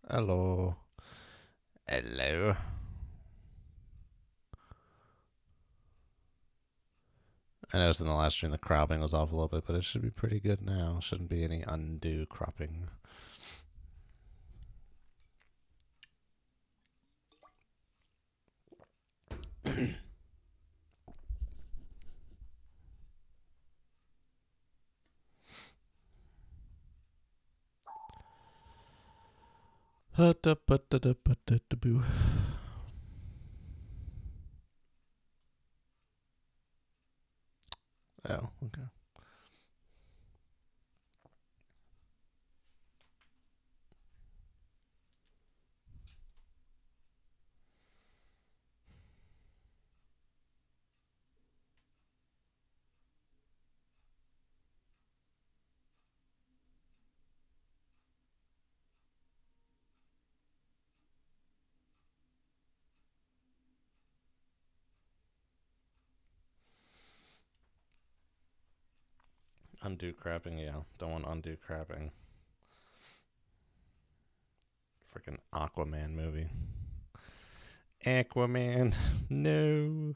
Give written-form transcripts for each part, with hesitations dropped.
Hello. Hello. I noticed in the last stream the cropping was off a little bit, but it should be pretty good now. Shouldn't be any undue cropping. Oh, okay. Undue crapping, yeah. Don't want undue crapping. Freaking Aquaman movie. Aquaman. No.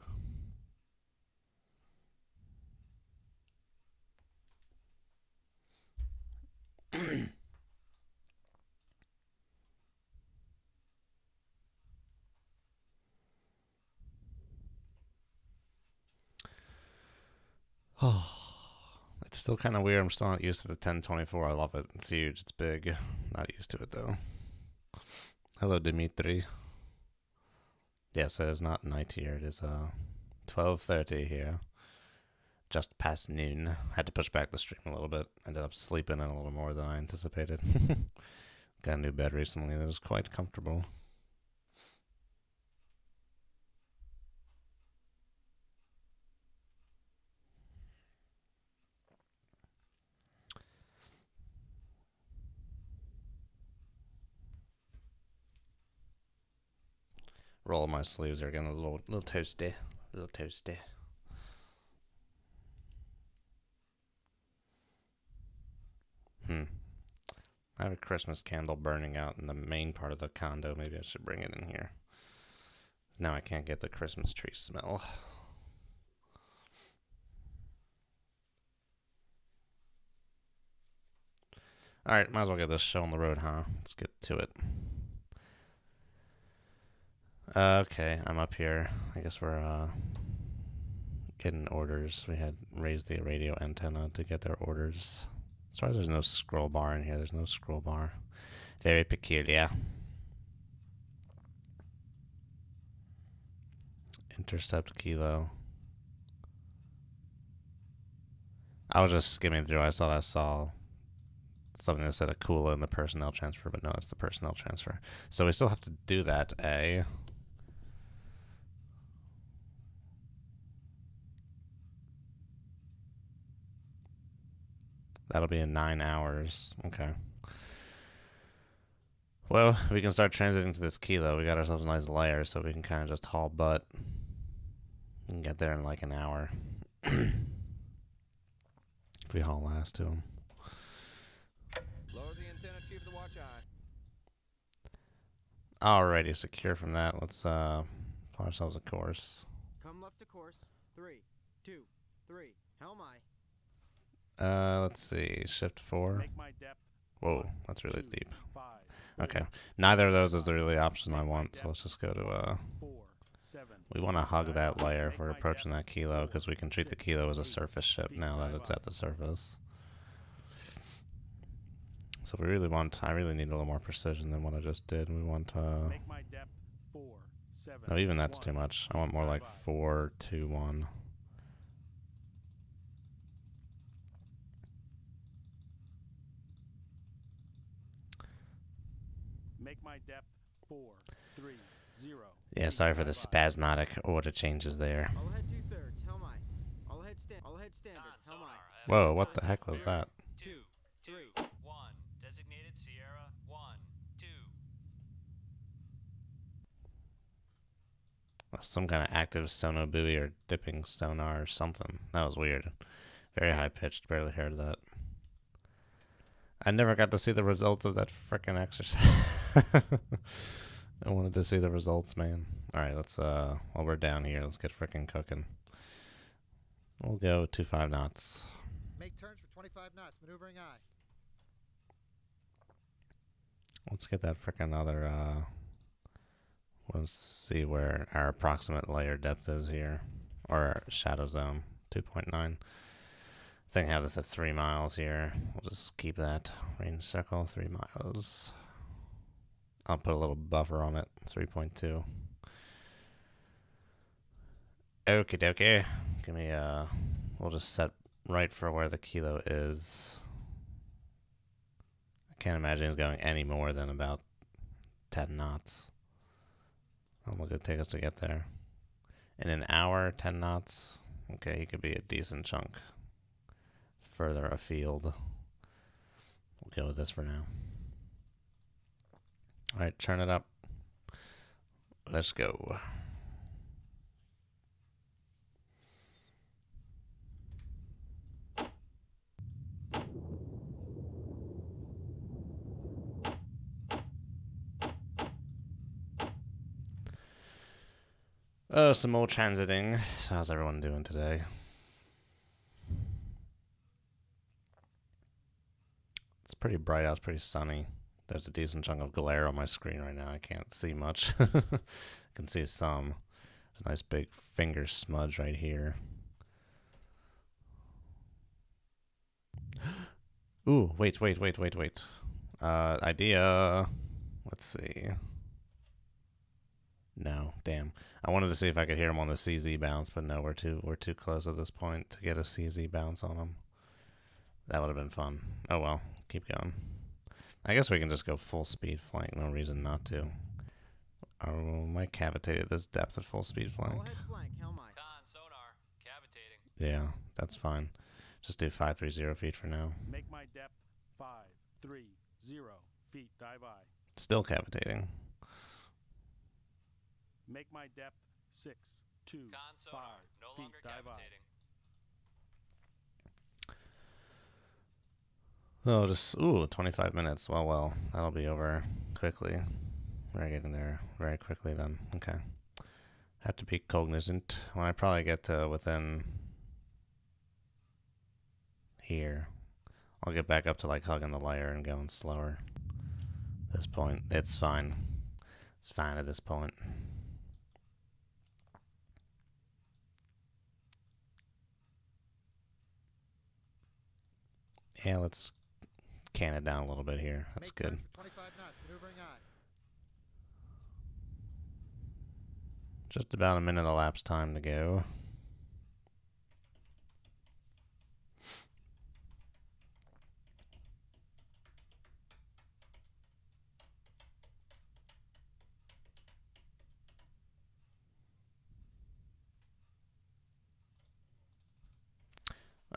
Oh. It's still kind of weird. I'm still not used to the 1024. I love it. It's huge. It's big. Not used to it, though. Hello, Dimitri. Yes, it is not night here. It is 12:30 here. Just past noon. Had to push back the stream a little bit. Ended up sleeping in a little more than I anticipated. Got a new bed recently that was quite comfortable. Roll my sleeves are getting a little toasty. A little toasty. I have a Christmas candle burning out in the main part of the condo. Maybe I should bring it in here. Now I can't get the Christmas tree smell. Alright, might as well get this show on the road, huh? Let's get to it. Okay, I'm up here. I guess we're getting orders. We had raised the radio antenna to get their orders. As far as there's no scroll bar in here, there's no scroll bar. Very peculiar. Intercept kilo. I was just skimming through. I thought I saw something that said Akula in the personnel transfer, but no, it's the personnel transfer. So we still have to do that, A. That'll be in 9 hours. Okay. Well, we can start transiting to this kilo. We got ourselves a nice layer, so we can kind of just haul butt and get there in like an hour. If we haul ass to him. Lower the antenna, chief of the watch eye. Alrighty, secure from that. Let's plot ourselves a course. Come left to course. 3, 2, 3. Helm eye. Let's see. Shift 4. Make my depth. Whoa, that's really 2, deep. 5. Okay. Neither of those is really the option I want, so let's just go to 4, 7. we want to hug that layer if we're approaching that kilo, because we can treat the kilo as a surface ship now that it's at the surface. So we really want, I really need a little more precision than what I just did. We want, Make my depth 4, 7. no, even that's too much. I want more like 4, 2, 1. Make my depth 4, 3, 0. Yeah, sorry for the spasmodic order changes there. All ahead 2/3. Helm eye. All ahead standard. Helm eye. Whoa, what the heck was that? 2, 2, 1. Designated Sierra 1, 2. Some kind of active sono buoy or dipping sonar or something. That was weird. Very high pitched, barely heard that. I never got to see the results of that frickin' exercise. I wanted to see the results, man. Alright, let's, while we're down here, let's get frickin' cooking. We'll go 25 knots. Make turns for 25 knots. Maneuvering eye. Let's get that frickin' other, let's see where our approximate layer depth is here. Or our shadow zone, 2.9. I think I have this at 3 miles here. We'll just keep that range circle, 3 miles. I'll put a little buffer on it, 3.2. Okie dokie. Give me we'll just set right for where the kilo is. I can't imagine it's going any more than about 10 knots. How long will it take us to get there? In an hour, 10 knots. Okay, he could be a decent chunk further afield. We'll go with this for now. Alright, turn it up. Let's go. Oh, some more transiting. So how's everyone doing today? It's pretty bright out, it's pretty sunny. There's a decent chunk of glare on my screen right now. I can't see much. I can see some. There's a nice big finger smudge right here. Ooh, wait. Idea. Let's see. No, damn. I wanted to see if I could hear him on the CZ bounce, but no, we're too close at this point to get a CZ bounce on him. That would have been fun. Oh well, keep going. I guess we can just go full speed flank. No reason not to. Oh, my cavitate at this depth at full speed flank. Go ahead, flank. Helm eye. Con, sonar, cavitating. Yeah, that's fine. Just do 530 feet for now. Make my depth 530 feet. Dive eye. Still cavitating. Make my depth 625 Con, sonar, no feet. longer Dive eye. cavitating. Oh, just, ooh, 25 minutes. Well, that'll be over quickly. We're getting there very quickly then. Okay. Have to be cognizant. When I probably get to within here, I'll get back up to like hugging the layer and going slower. At this point, it's fine. It's fine at this point. Yeah, let's can it down a little bit here. That's Make good. turns for 25 knots. Maneuvering eye. Just about a minute elapsed time to go.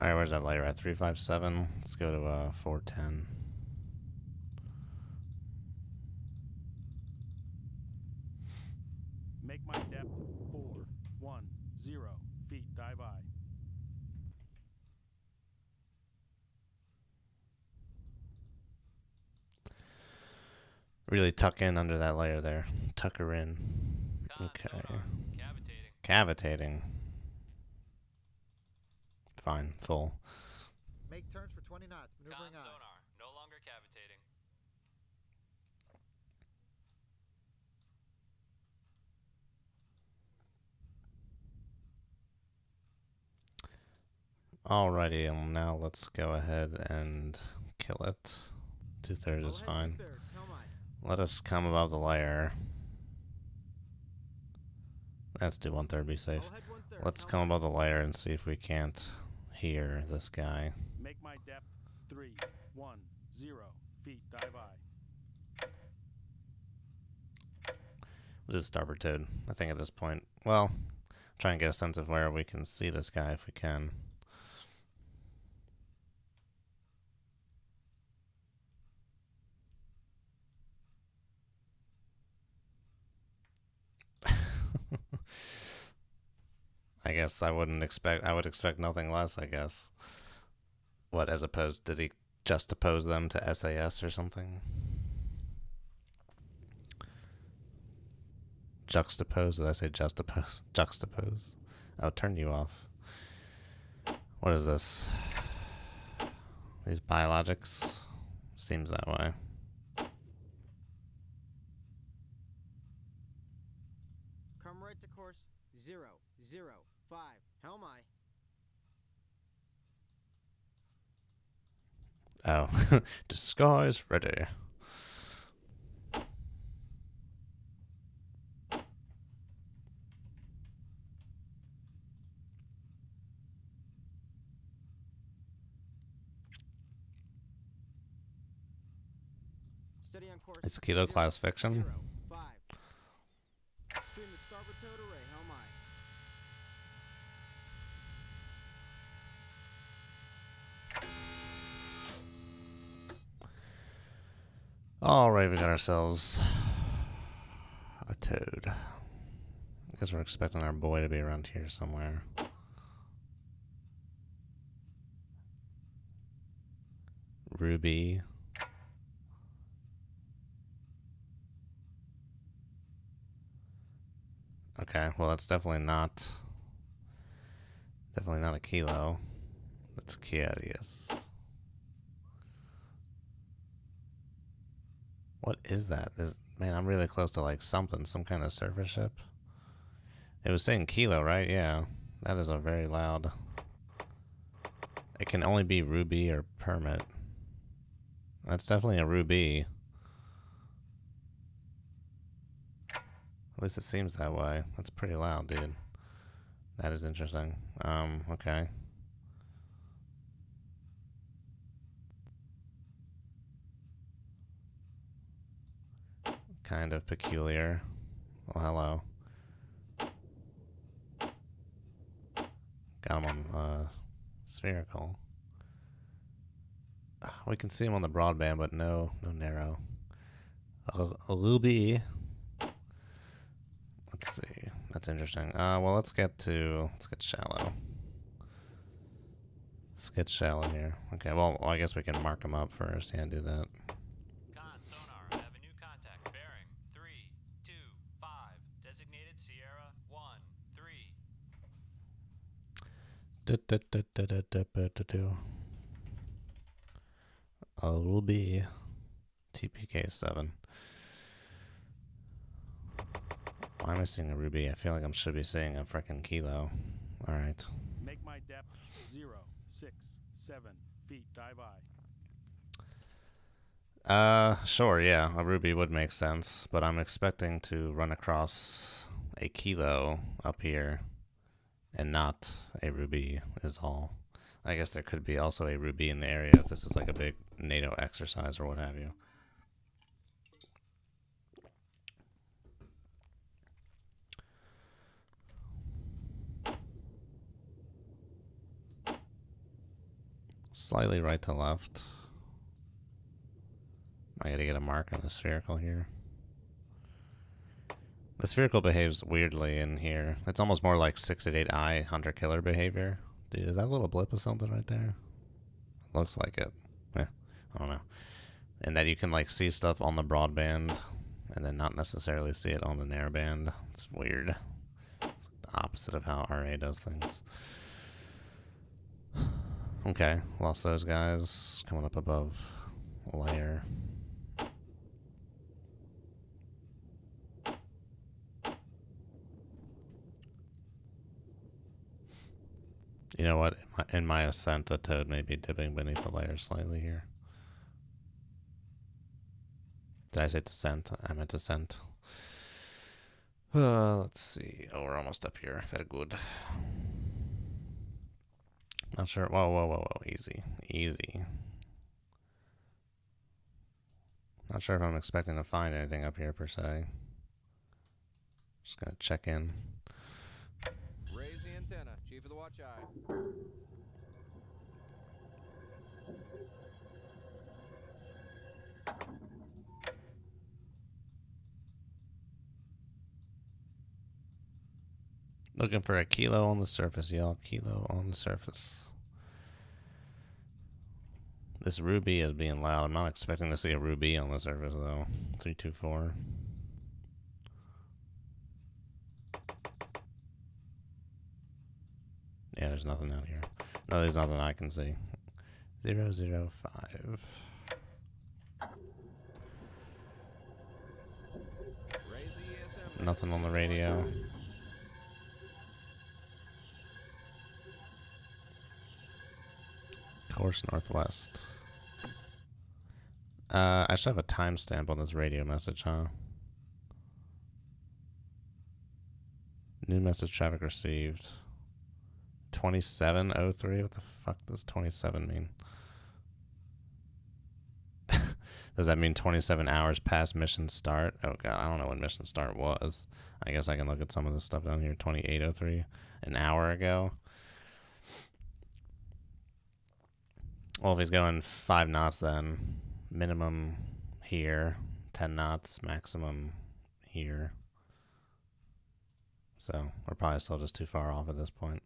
Alright, where's that layer at? 357. Let's go to 410. Make my depth 410 feet. Dive eye. Really tuck in under that layer there. Tuck her in. Con, Okay. sonar, cavitating. Cavitating. Fine, full. Make turns for 20 knots. Maneuvering Con, eye. sonar, no longer cavitating. Alrighty, and now let's go ahead and kill it. 2/3 Go is ahead, fine. 2/3. Helm eye. Let us come above the layer. Let's do 1/3, be safe. Go ahead, 1/3. Let's Helm come eye. above the layer and see if we can't hear this guy. Make my depth 310 feet. Dive eye. This is starboard toad, I think, at this point. Well, try and get a sense of where we can see this guy if we can. I guess I would expect nothing less, I guess. What, as opposed, did he just oppose them to SAS or something? juxtapose. Did I say juxtapose? Juxtapose. Oh, turn you off. What is this? These biologics? Seems that way. Come right to course 005. How am I? Oh, disguise ready. Steady on course. It's Kilo class fiction. 05. Stream the starboard turret array. How am I? Alright, we got ourselves a toad. I guess we're expecting our boy to be around here somewhere. Ruby. Okay, well that's definitely not a Kilo. That's Chiarius. What is that? Man, I'm really close to like something, some kind of surface ship. It was saying Kilo, right? Yeah. That is a very loud. It can only be Ruby or Permit. That's definitely a Ruby. At least it seems that way. That's pretty loud, dude. That is interesting. Okay. Kind of peculiar. Well, hello. Got him on spherical. We can see him on the broadband, but no narrow. A Ruby. Let's see. That's interesting. Well, let's get shallow. Let's get shallow here. Okay, well, I guess we can mark them up first. Yeah, do that. Con sonar, I have a new contact. Bearing 325. Designated Sierra 13. A Ruby. TPK7. Why am I seeing a Ruby? I feel like I should be seeing a freaking Kilo. Alright. Make my depth 0, 6, 7 feet. Dive eye. Sure, yeah. A Ruby would make sense, but I'm expecting to run across a Kilo up here and not a Ruby is all. I guess there could be also a Ruby in the area if this is like a big NATO exercise or what have you. Slightly right to left. I gotta get a mark on the spherical here. The spherical behaves weirdly in here. It's almost more like 688I hunter-killer behavior. Dude, is that a little blip of something right there? Looks like it. I don't know. And that you can like see stuff on the broadband and then not necessarily see it on the narrowband. It's weird. It's the opposite of how RA does things. Okay, lost those guys. Coming up above layer. You know what? In my ascent, the toad may be dipping beneath the layer slightly here. Did I say descent? I meant ascent. Let's see. Oh, we're almost up here. Very good. Not sure. Whoa. Easy. Not sure if I'm expecting to find anything up here per se. Just gonna check in. Raise the antenna. Chief of the watch eye. Looking for a Kilo on the surface, y'all. Kilo on the surface. This Ruby is being loud. I'm not expecting to see a Ruby on the surface, though. 324. there's nothing out here. No, there's nothing I can see. 005. Nothing on the radio. Course northwest. I should have a timestamp on this radio message, huh? New message traffic received. 2703? What the fuck does 27 mean? Does that mean 27 hours past mission start? Oh god, I don't know when mission start was. I guess I can look at some of this stuff down here. 2803, an hour ago. Well, if he's going 5 knots then, minimum here, 10 knots, maximum here. So, we're probably still just too far off at this point.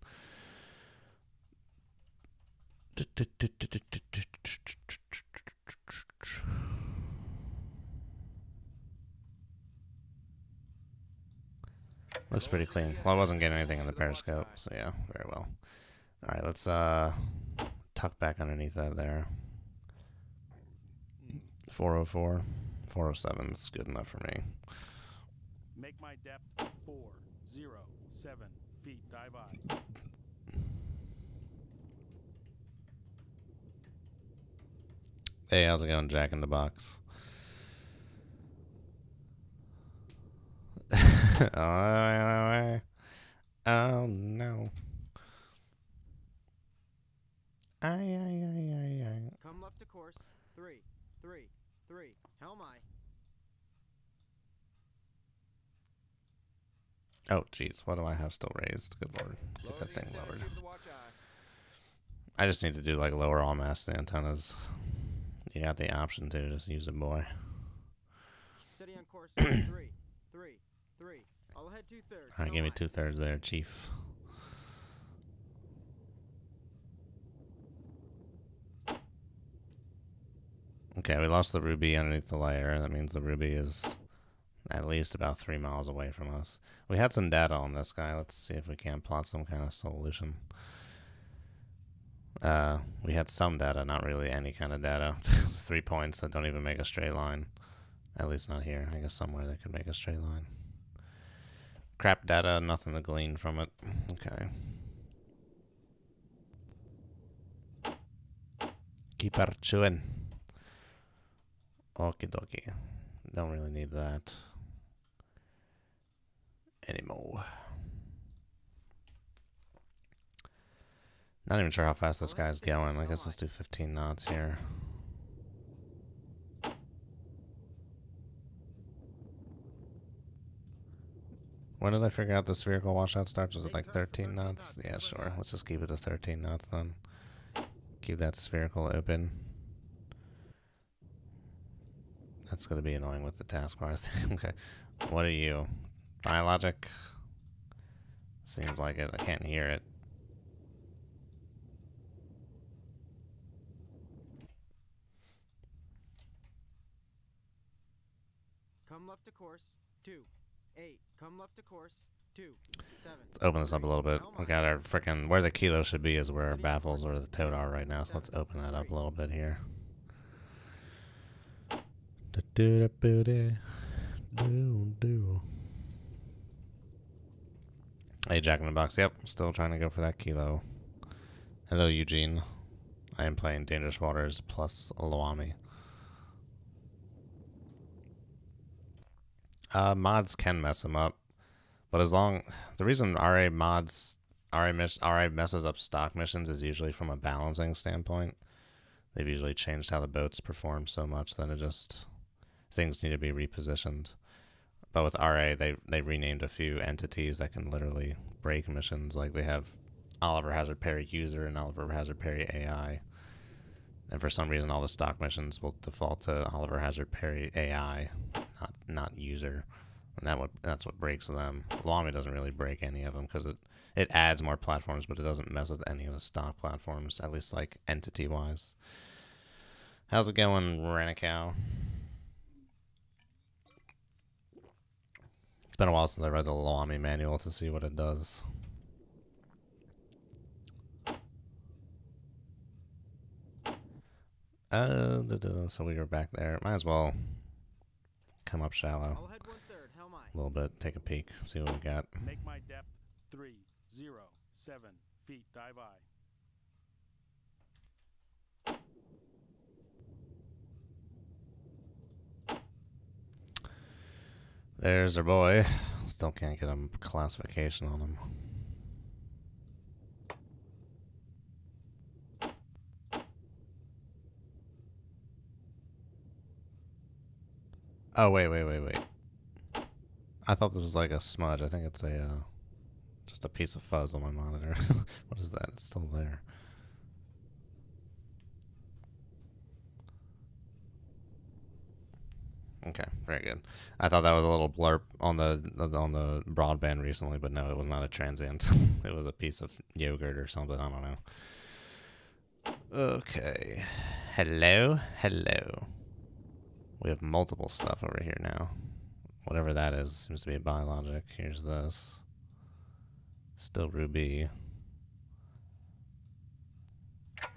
Looks pretty clean. Well, I wasn't getting anything in the periscope, so yeah, very well. Alright, let's tuck back underneath that there. 404. 407 is good enough for me. Make my depth 407 feet. Dive I. Hey, how's it going, Jack in the Box? Oh no. Aye. Come left to course. 3. Helmi. Oh, jeez. What do I have still raised? Good lord. Get that thing lowered. I just need to do like lower all mast antennas. You got the option to just use it, boy. Steady on course. 3. I'll head 2/3. Alright, give me 2/3 there, Chief. Okay, we lost the ruby underneath the layer. That means the ruby is at least about 3 miles away from us. We had some data on this guy. Let's see if we can plot some kind of solution. We had some data, not really any kind of data. 3 points that don't even make a straight line. At least not here. I guess somewhere they could make a straight line. Crap data, nothing to glean from it. Okay. Keep her chewing. Okie dokie. Don't really need that anymore. Not even sure how fast this guy's going. I guess let's do 15 knots here. When did I figure out the spherical washout starts? Was it like 13 knots? Yeah, sure. Let's just keep it to 13 knots then. Keep that spherical open. That's going to be annoying with the taskbar thing. Okay. What are you? Biologic? Seems like it. I can't hear it. Come left to course. 2. 8. Come left to course. 2. 7. Let's open this up a little bit. We got our frickin' where the kilo should be is where our baffles or the toad are right now. So let's open that up a little bit here. Hey, Jack in the Box. Yep, still trying to go for that kilo. Hello, Eugene. I am playing Dangerous Waters plus LwAmi. Mods can mess them up, but the reason RA messes up stock missions is usually from a balancing standpoint. They've usually changed how the boats perform so much that things need to be repositioned. But with RA, they renamed a few entities that can literally break missions. Like they have Oliver Hazard Perry User and Oliver Hazard Perry AI. And for some reason, all the stock missions will default to Oliver Hazard Perry AI, not User. And that's what breaks them. LwAmi doesn't really break any of them because it adds more platforms, but it doesn't mess with any of the stock platforms, at least like entity-wise. How's it going, Renicow? It's been a while since I read the LwAmi manual to see what it does. So we were back there. Might as well come up shallow I'll head 1/3. How am I? a little bit, take a peek, see what we got. Make my depth 307 feet. Dive I. There's our boy. Still can't get a classification on him. Oh, wait. I thought this was like a smudge. I think it's a just a piece of fuzz on my monitor. What is that? It's still there. Okay, very good. I thought that was a little blurb on the broadband recently, but no, it was not a transient. It was a piece of yogurt or something. I don't know. Okay. Hello. We have multiple stuff over here now. Whatever that is seems to be a biologic. Here's this. Still ruby.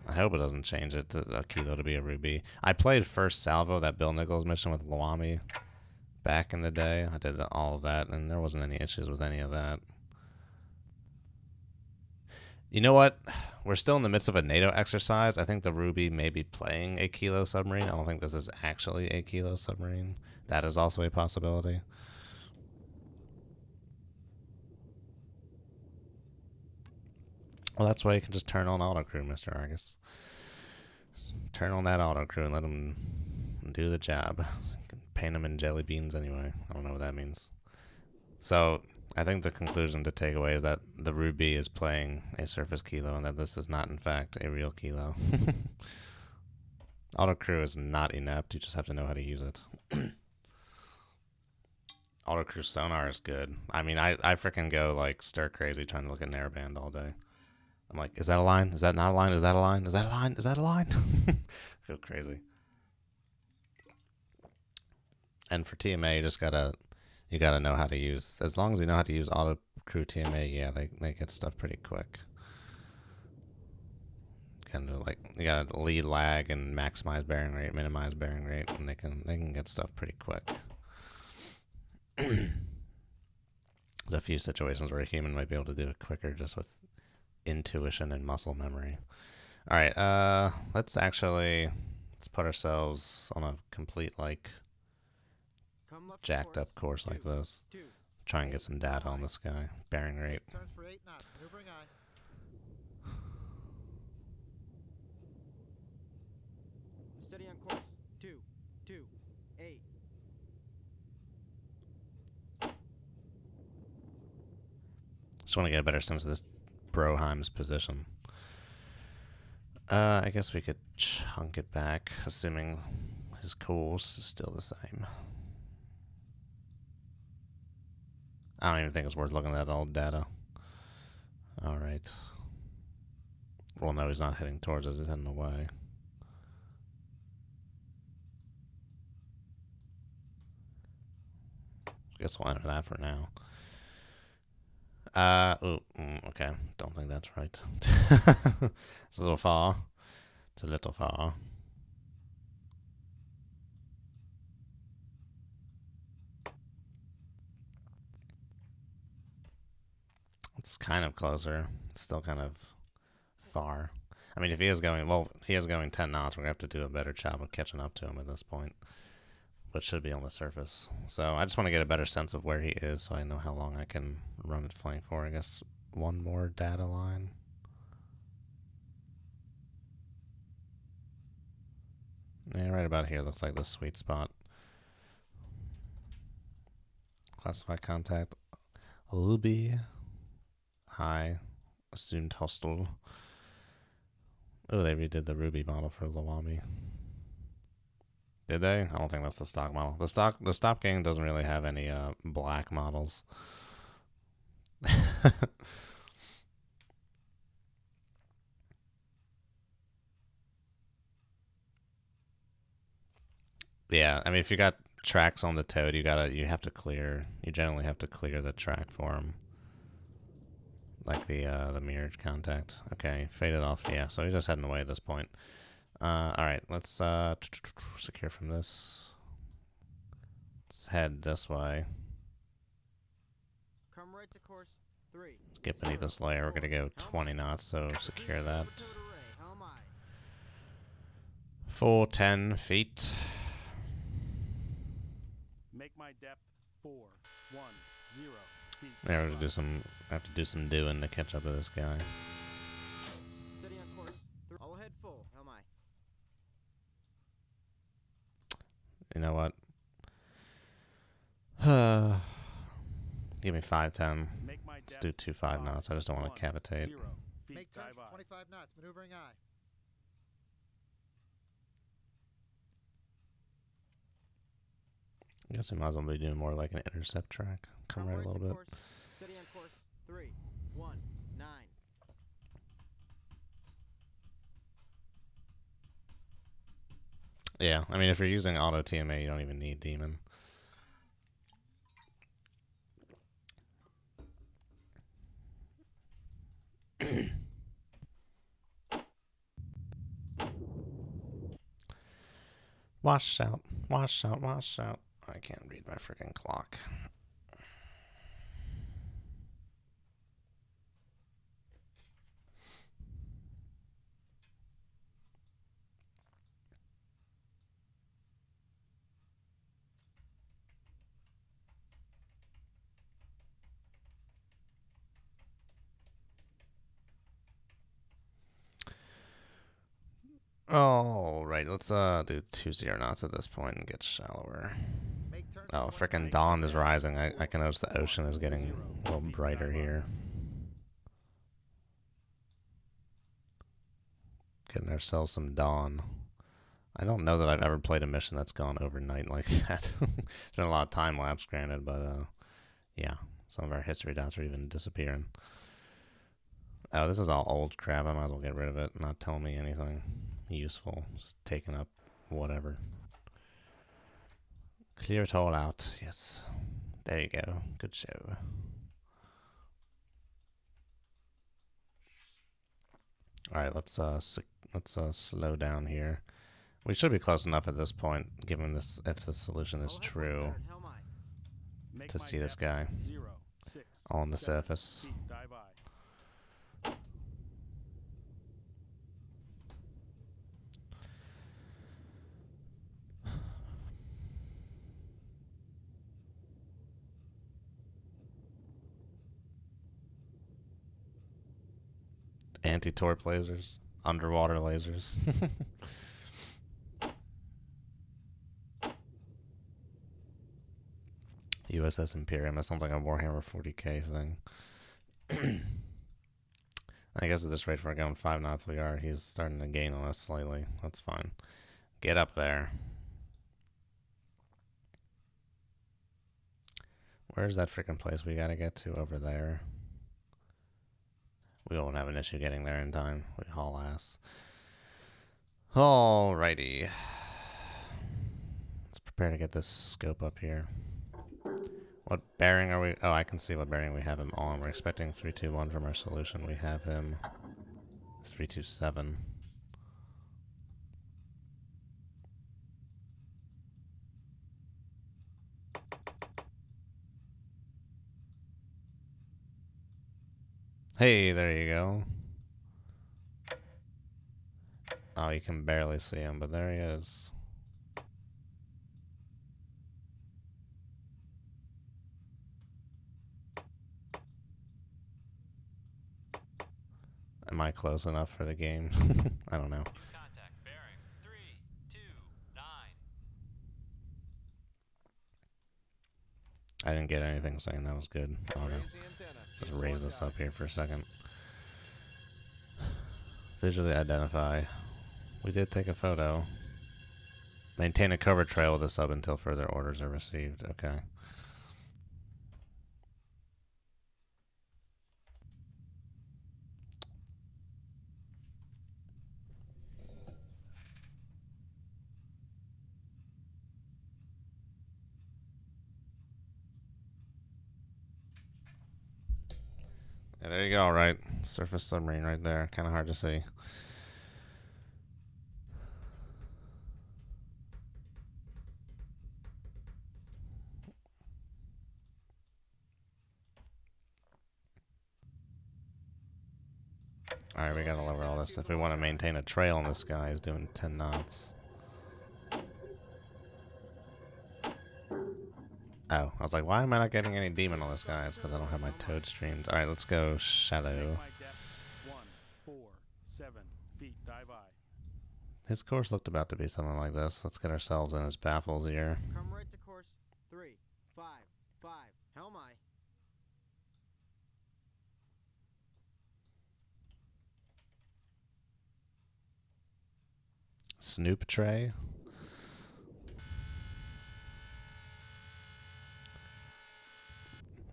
I hope it doesn't change it to a kilo to be a ruby. I played First Salvo, that Bill Nichols mission with LwAmi back in the day. I did all of that, and there wasn't any issues with any of that. You know what? We're still in the midst of a NATO exercise. I think the ruby may be playing a kilo submarine. I don't think this is actually a kilo submarine. That is also a possibility. Well, that's why you can just turn on autocrew, Mr. Argus. Just turn on that autocrew and let them do the job. You can paint them in jelly beans anyway. I don't know what that means. So, I think the conclusion to take away is that the ruby is playing a surface kilo and that this is not, in fact, a real kilo. Autocrew is not inept. You just have to know how to use it. Autocrew sonar is good. I mean, I freaking go, like, stir crazy trying to look at narrowband all day. I'm like, is that a line? Is that not a line? Is that a line? Is that a line? Is that a line? Go crazy. And for TMA, you gotta know how to use. As long as you know how to use auto crew TMA, yeah, they get stuff pretty quick. Kind of like you gotta lead lag and maximize bearing rate, minimize bearing rate, and they can get stuff pretty quick. There's a few situations where a human might be able to do it quicker just with intuition and muscle memory. All right, let's put ourselves on a complete like jacked up course like this. Try and get some data on this guy. Bearing rate. Turns for 8 knots. Maneuvering I. Steady on course. 228. Just want to get a better sense of this Broheim's position. I guess we could chunk it back, assuming his course is still the same. I don't even think it's worth looking at that old data. Alright. Well, no, he's not heading towards us, he's heading away. Guess we'll enter that for now. Okay. Don't think that's right. It's a little far. It's a little far. It's kind of closer. It's still kind of far. I mean, if he is going, well, he is going 10 knots. We're going to have to do a better job of catching up to him at this point. But should be on the surface. So I just want to get a better sense of where he is so I know how long I can run it flank for. I guess one more data line. Yeah, right about here looks like the sweet spot. Classified contact. LwAmi. High. Assumed hostile. Oh, they redid the Ruby model for LwAmi. Did they? I don't think that's the stock model. The stock game doesn't really have any black models. Yeah, I mean, if you got tracks on the Toad, you generally have to clear the track for them. Like the mirrored contact. Okay, faded off. Yeah, so he's just heading away at this point. Alright, let's secure from this. Let's head this way. Come right to course 3. Get beneath this layer. We're gonna go 20 knots, so secure that. Helm aye. Full 10 feet. Make my depth 410 feet. There, we're gonna do some. I have to do some doing to catch up to this guy. Steady on course 3. All ahead full. Helm aye. You know what? Give me 510. Make my Let's depth do 2.5 knots. I just don't want to 510 cavitate. feet. Make turn Dive for aye. 25 knots, maneuvering aye. I guess we might as well be doing more like an intercept track. Come right a little to bit. course. Steady on course 3, 1, 9. Yeah, I mean, if you're using auto TMA, you don't even need demon. Wash out, wash out, wash out. I can't read my freaking clock. Oh, right. Let's do 20 knots at this point and get shallower. Make turn Oh, for frickin' 25 dawn is rising. I can notice the ocean is getting a little brighter here. Getting ourselves some dawn. I don't know that I've ever played a mission that's gone overnight like that. It's been a lot of time lapse, granted, but yeah, some of our history dots are even disappearing. Oh, this is all old crap. I might as well get rid of it. Not telling me anything useful. Just taking up whatever. Clear it all out. Yes. There you go. Good show. All right, let's slow down here. We should be close enough at this point, given this if the solution is All ahead true, 1/3. Helm aye. Make to my see this depth guy 0, 6, on the 7 surface. feet. Dive aye. Anti-torp lasers, underwater lasers. USS Imperium. That sounds like a Warhammer 40k thing. I guess at this rate, if we're going 5 knots, we are. He's starting to gain on us slightly. That's fine. Get up there. Where's that freaking place we gotta get to over there? We won't have an issue getting there in time. We haul ass. Alrighty. Let's prepare to get this scope up here. What bearing are we? Oh, I can see what bearing we have him on. We're expecting 321 from our solution. We have him 327. Hey, there you go. Oh, you can barely see him, but there he is. Am I close enough for the game? I don't know. New contact bearing 329. I didn't get anything saying that was good. I don't know. Just raise this up here for a second. Visually identify. We did take a photo. Maintain a cover trail with the sub until further orders are received. Okay. Yeah, there you go, right? Surface submarine right there. Kind of hard to see. Alright, we gotta lower all this. If we want to maintain a trail on this guy, he's doing 10 knots. Oh, I was like, why am I not getting any demon on this guy? It's because I don't have my toad streamed. Alright, let's go shadow. Make my depth 147 feet. Dive eye. His course looked about to be something like this. Let's get ourselves in his baffles here. Come right to course 3, 5, 5. Helm I. Snoop tray.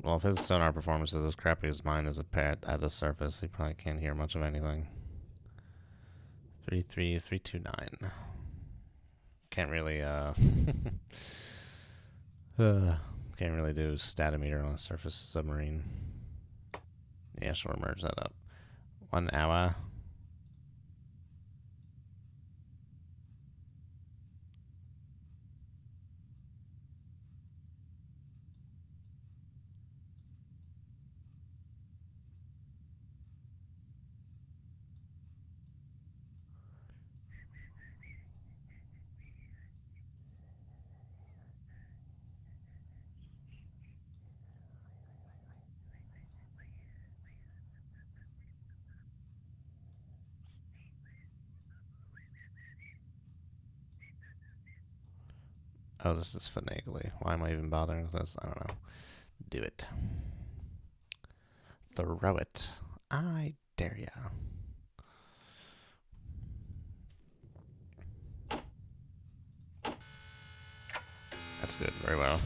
Well, if his sonar performance is as crappy as mine is at the surface, he probably can't hear much of anything. 33329. Can't really can't really do statometer on a surface submarine. Yeah, sure, merge that up. 1 hour. Oh, this is finagly. Why am I even bothering with this? I don't know. Do it. Throw it. I dare ya. That's good. Very well.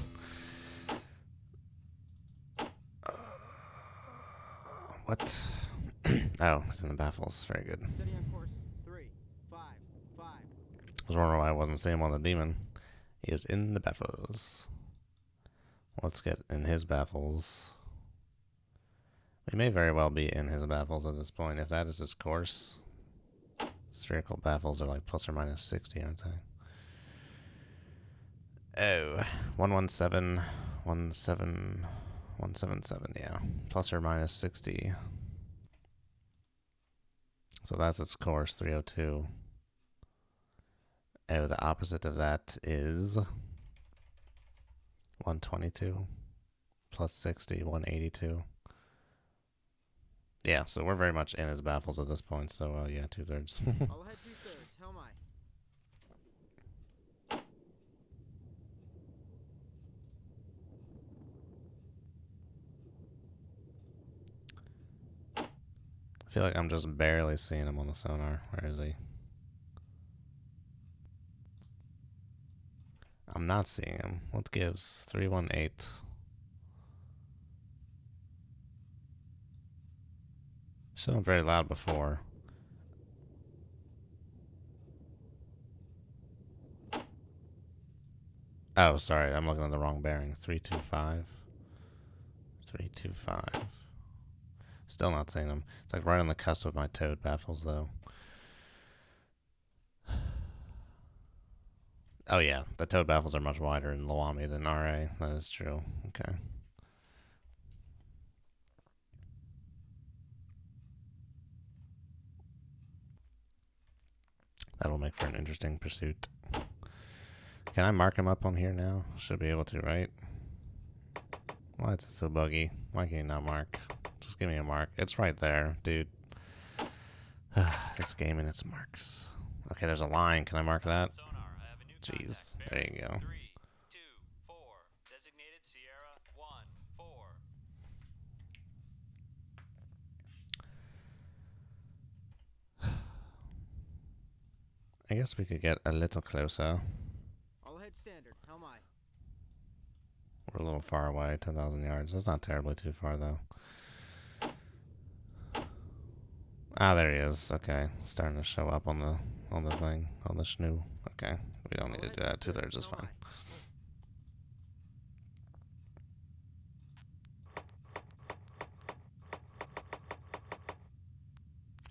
What? Oh, it's in the baffles. Very good. Steady on course 3, 5, 5. I was wondering why I wasn't seeing him on the demon. He is in the baffles. Let's get in his baffles. We may very well be in his baffles at this point. If that is his course, spherical baffles are like plus or minus 60, aren't they? Oh, 117, 177, yeah. Plus or minus 60. So that's its course, 302. Oh, the opposite of that is 122 plus 60, 182. Yeah, so we're very much in his baffles at this point, so yeah, 2/3. I'll head 2/3. Helm I. I feel like I'm just barely seeing him on the sonar. Where is he? I'm not seeing him. What gives? 318. Sounded very loud before. Oh, sorry. I'm looking at the wrong bearing. 325. 325. Still not seeing him. It's like right on the cusp of my toad baffles, though. Oh, yeah. The toad baffles are much wider in LwAmi than RA. That is true. Okay. That'll make for an interesting pursuit. Can I mark him up on here now? Should be able to, right? Why is it so buggy? Why can't you not mark? Just give me a mark. It's right there, dude. This game and its marks. Okay, there's a line. Can I mark that? Sonar, I have a new Jeez. contact. There you go. 3, 2, 4. Designated Sierra 1, 4. I guess we could get a little closer. I'll head standard. Helm I. We're a little far away, 10,000 yards. That's not terribly too far, though. Ah, there he is. Okay, starting to show up on the thing, on the schnoo. Okay, we don't need to do that. 2/3 is fine.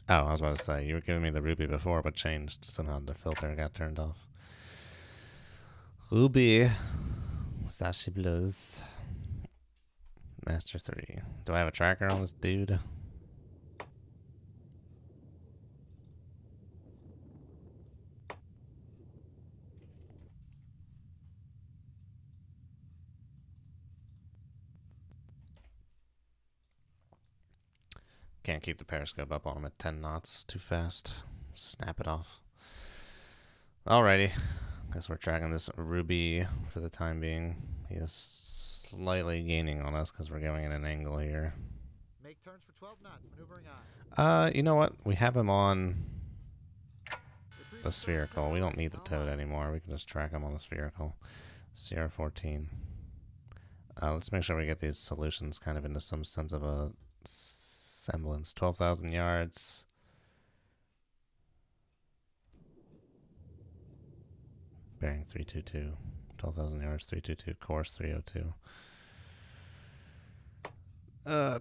Oh, I was about to say, you were giving me the ruby before, but changed. Somehow the filter got turned off. Ruby. Sashi Blues. Master 3. Do I have a tracker on this dude? Can't keep the periscope up on him at 10 knots. Too fast. Snap it off. Alrighty. Guess we're tracking this Ruby for the time being. He is slightly gaining on us because we're going at an angle here. Make turns for 12 knots. Maneuvering aye. You know what? We have him on Retrieve the spherical. We don't need the toad anymore. We can just track him on the spherical. CR14. Let's make sure we get these solutions kind of into some sense of a semblance. 12,000 yards. Bearing 322. 12,000 yards, 322. Course 302.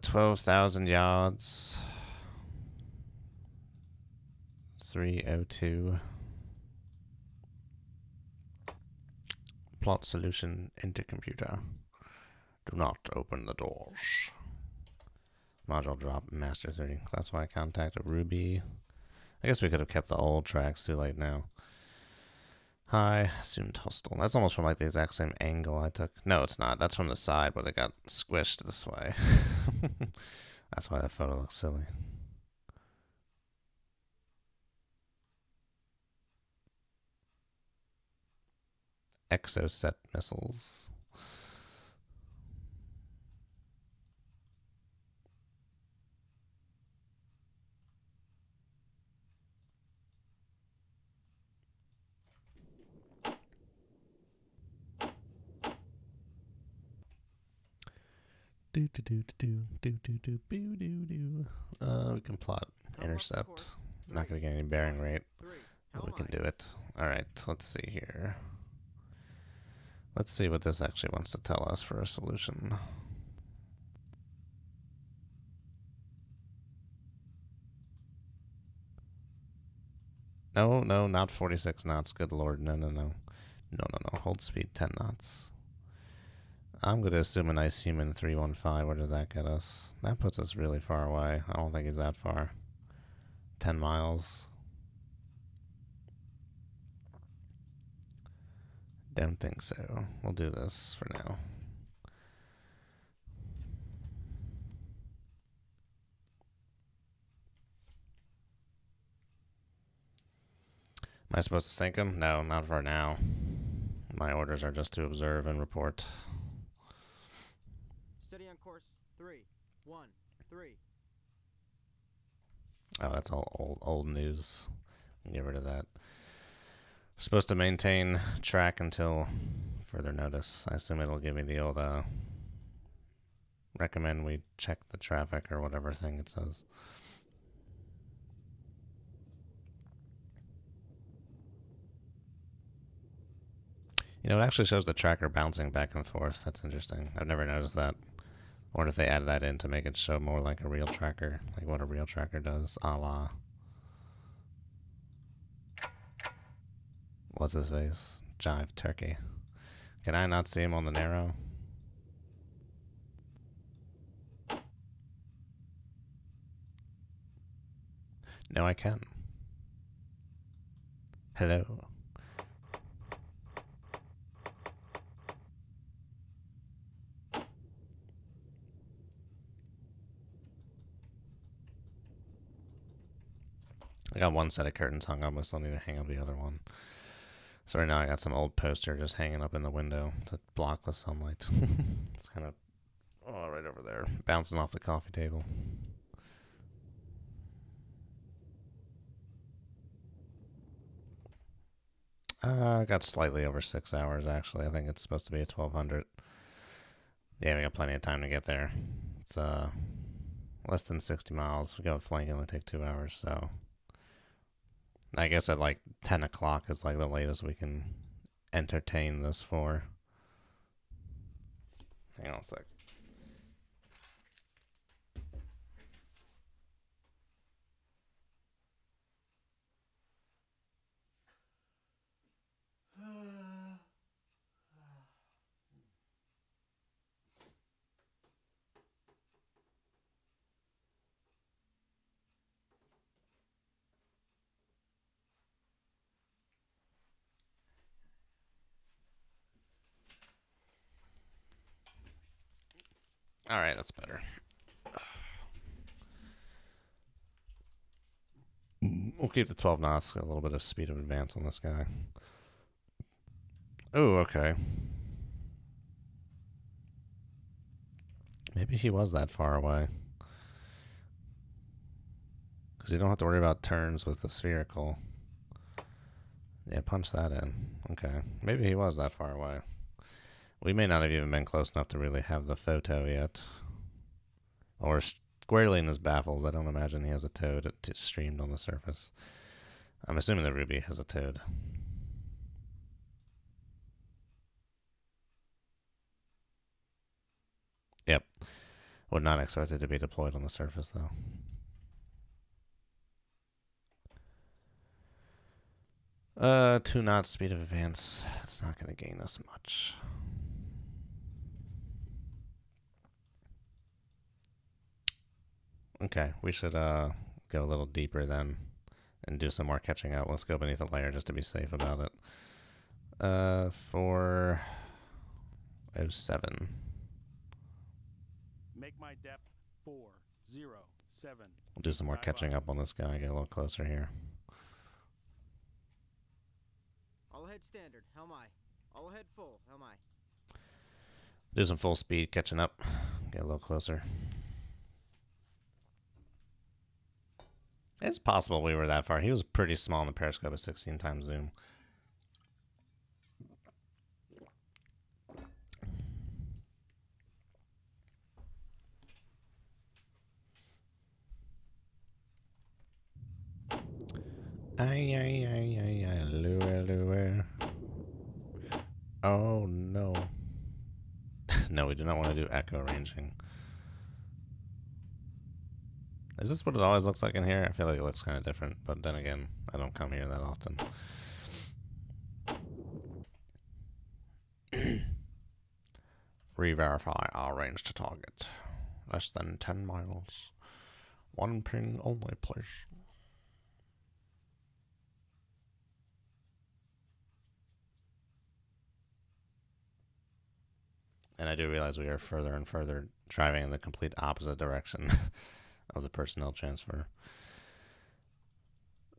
12,000 yards. 302. Plot solution into computer. Do not open the doors. Module drop, master 30. Classify contact of Ruby. I guess we could have kept the old tracks. Too late now. Hi, assumed hostile. That's almost from like the exact same angle I took. No, it's not. That's from the side, but it got squished this way. That's why that photo looks silly. Exoset missiles. We can plot intercept. I'm not going to get any bearing rate, but we can do it. Alright, let's see here. Let's see what this actually wants to tell us for a solution. No, no, not 46 knots. Good lord, no, no, no. No, no, no. Hold speed 10 knots. I'm going to assume a nice human 315. Where does that get us? That puts us really far away. I don't think he's that far. 10 miles. Don't think so. We'll do this for now. Am I supposed to sink him? No, not for now. My orders are just to observe and report. Steady on course. 3, 1, 3. Oh, that's all old news. Get rid of that. We're supposed to maintain track until further notice. I assume it'll give me the old recommend we check the traffic or whatever thing it says. You know, it actually shows the tracker bouncing back and forth. That's interesting. I've never noticed that. I wonder if they added that in to make it show more like a real tracker, like what a real tracker does, a la. What's his face? Jive Turkey. Can I not see him on the narrow? No, I can. Hello. I got one set of curtains hung up. I still need to hang up the other one. So right now I got some old poster just hanging up in the window to block the sunlight. It's kind of right over there, bouncing off the coffee table. I got slightly over 6 hours actually. I think it's supposed to be a 1200. Yeah, we got plenty of time to get there. It's less than 60 miles. We go flank, it'll take 2 hours, so I guess at like 10 o'clock is like the latest we can entertain this for. Hang on a sec. All right, that's better. We'll keep the 12 knots. Get a little bit of speed of advance on this guy. Oh, okay. Maybe he was that far away. Because you don't have to worry about turns with the spherical. Yeah, punch that in. Okay. Maybe he was that far away. We may not have even been close enough to really have the photo yet. Or squarely in his baffles. I don't imagine he has a toad streamed on the surface. I'm assuming the ruby has a toad. Yep. Would not expect it to be deployed on the surface, though. Two knots speed of advance. It's not going to gain us much. Okay, we should go a little deeper then and do some more catching up. Let's go beneath the layer just to be safe about it. 407. Make my depth 407. We'll do some more catching up on this guy. Get a little closer here. All ahead standard, helm I. All ahead full, helm I. Do some full speed catching up. Get a little closer. It's possible we were that far. He was pretty small in the periscope at 16 times zoom. Lure. Oh no. No, we do not want to do echo ranging. Is this what it always looks like in here? I feel like it looks kind of different, but then again, I don't come here that often. Re-verify our range to target. Less than 10 miles. One ping only, please. And I do realize we are further and further driving in the complete opposite direction of the personnel transfer.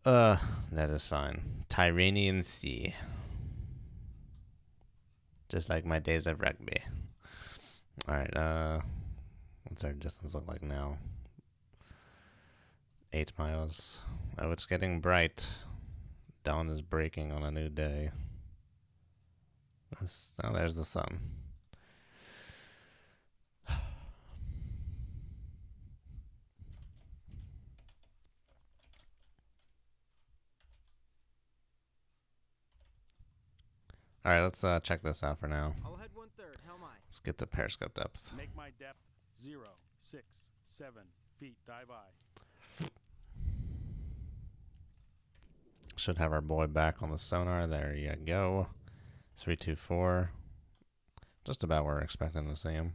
That is fine. Tyrrhenian Sea. Just like my days of rugby. Alright, what's our distance look like now? 8 miles. Oh, it's getting bright. Dawn is breaking on a new day. Oh, there's the sun. Alright, let's check this out for now. All ahead 1/3, helm I. Let's get the periscope depth. Make my depth 067 feet. Dive I. Should have our boy back on the sonar. There you go. 324. Just about where we're expecting to see him.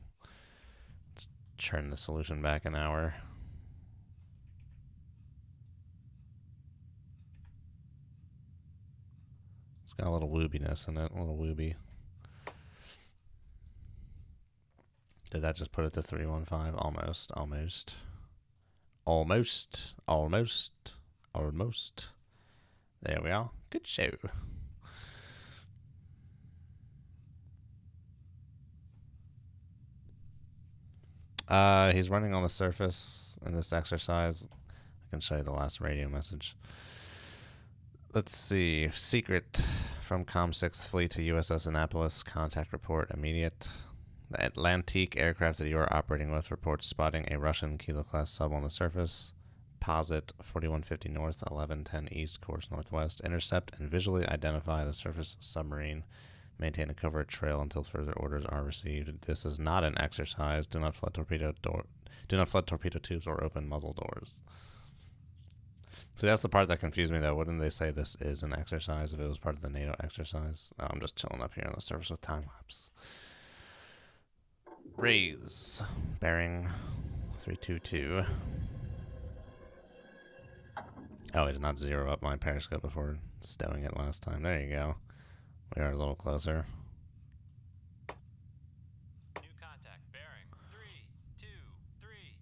Let's churn the solution back an hour. It's got a little woobiness in it. A little wooby. Did that just put it to 315? Almost. Almost. Almost. Almost. Almost. There we are. Good show. He's running on the surface in this exercise. I can show you the last radio message. Let's see. Secret from Com 6th Fleet to USS Annapolis. Contact report immediate. The Atlantique aircraft that you are operating with reports spotting a Russian Kilo-class sub on the surface. Posit 4150 north, 1110 east, course northwest. Intercept and visually identify the surface submarine. Maintain a covert trail until further orders are received. This is not an exercise. Do not flood torpedo tubes or open muzzle doors. See, that's the part that confused me, though. Wouldn't they say this is an exercise if it was part of the NATO exercise? Oh, I'm just chilling up here on the surface with time lapse. Raise. Bearing 322. Oh, I did not zero up my periscope before stowing it last time. There you go. We are a little closer. New contact bearing 323.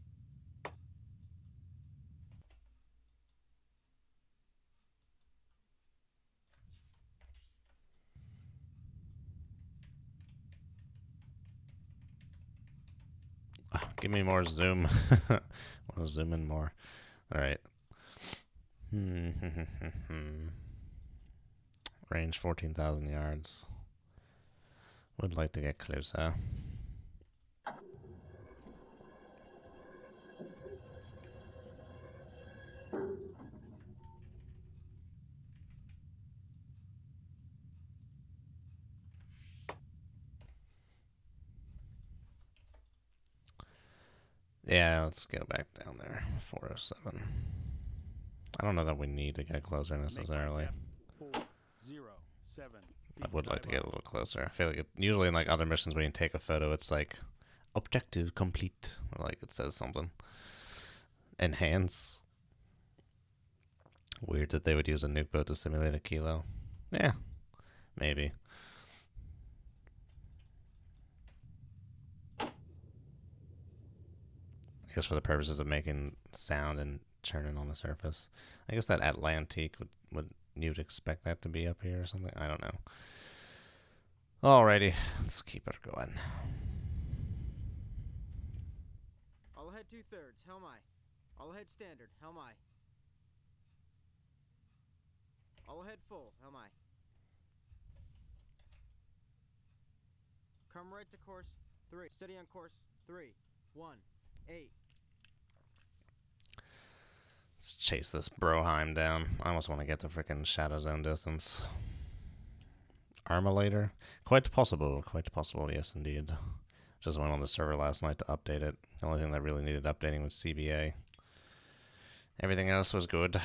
Give me more zoom. I want to zoom in more. All right. Range 14,000 yards. Would like to get closer. Yeah, let's go back down there. 407. I don't know that we need to get closer necessarily. 407 I would like to get a little closer. I feel like usually in like other missions when you take a photo, it's like objective complete, or like it says something. Enhance. Weird that they would use a nuke boat to simulate a kilo. Yeah, maybe. I guess for the purposes of making sound and churning on the surface. I guess that Atlantique would you'd expect that to be up here or something. I don't know. Alrighty, let's keep it going. All ahead 2/3, helm aye. All ahead standard, helm aye. All ahead full, helm aye. Come right to course 3. Steady on course 3, 1, 8. Let's chase this Broheim down. I almost want to get to frickin' Shadow Zone distance. Armulator? Quite possible, yes indeed. Just went on the server last night to update it. The only thing that really needed updating was CBA. Everything else was good.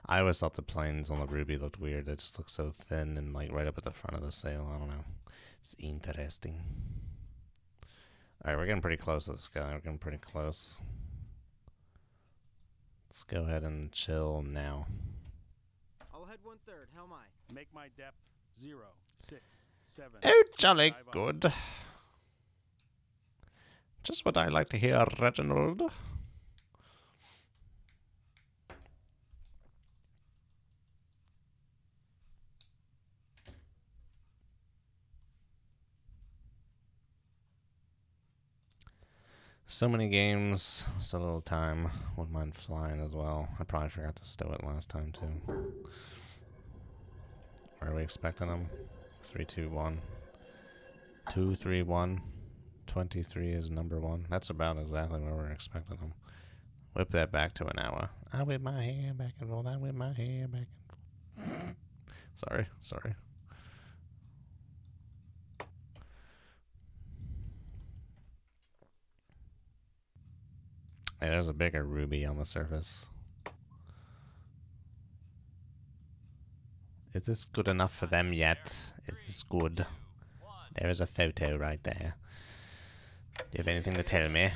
I always thought the planes on the Ruby looked weird. They just look so thin and like right up at the front of the sail. I don't know. It's interesting. Alright, we're getting pretty close to this guy. We're getting pretty close. Let's go ahead and chill now. All ahead 1/3, helm aye. Make my depth 0, 6, 7. Oh, jolly good. Just what I like to hear, Reginald. So many games, so little time. Wouldn't mind flying as well. I probably forgot to stow it last time too. Where are we expecting them? 3, 2, 1. 2, 3, 1. 23 is number 1. That's about exactly where we're expecting them. Whip that back to an hour. I whip my hair back and forth. I whip my hair back and forth. Sorry. Hey, there's a bigger ruby on the surface. Is this good enough for them yet? Is this good? There is a photo right there. Do you have anything to tell me?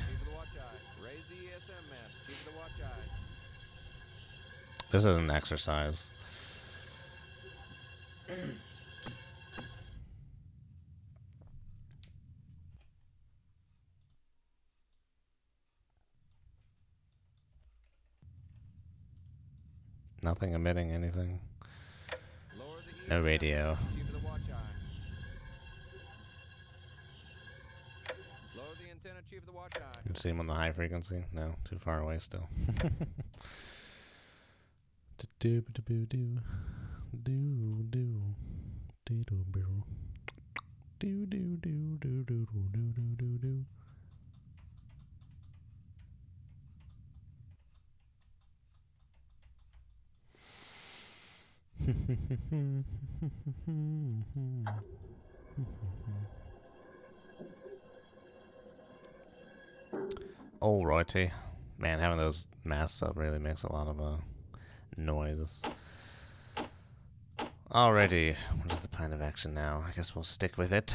This is an exercise. Nothing emitting anything. No radio. You see him on the high frequency? No, too far away still. Alrighty. Man, having those masks up really makes a lot of noise. Alrighty. What is the plan of action now? I guess we'll stick with it.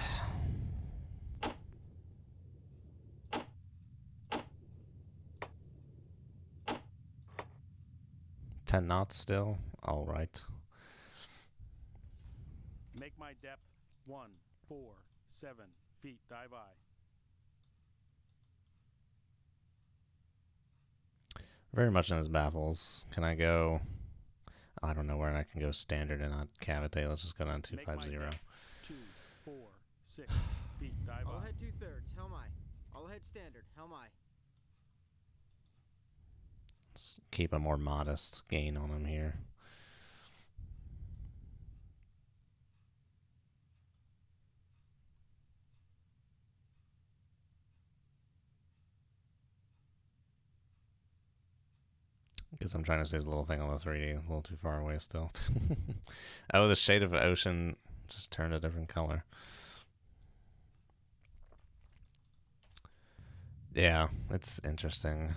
$10 knots still? Alright. Make my depth 147 feet. Dive aye. Very much in his baffles. Can I go... I don't know where I can go standard and not cavitate. Let's just go down 250. 2, 4, 6 feet. Dive All on. ahead 2/3. Helm aye. All ahead standard. Helm aye. Just keep a more modest gain on him here. Guess I'm trying to see his little thing on the 3D. A little too far away still. Oh, the shade of ocean just turned a different color. Yeah, it's interesting.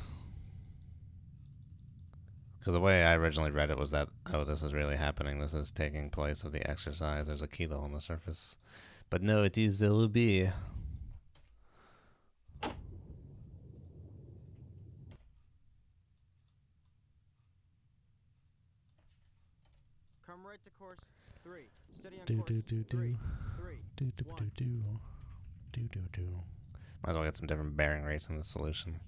Because the way I originally read it was that, oh, this is really happening. This is taking place of the exercise. There's a kilo on the surface. But no, it is LwAmi. Come right to course. 3. Steady on Do course. do do do. 3. 3. Do do do do. Do do do. Might as well get some different bearing rates in the solution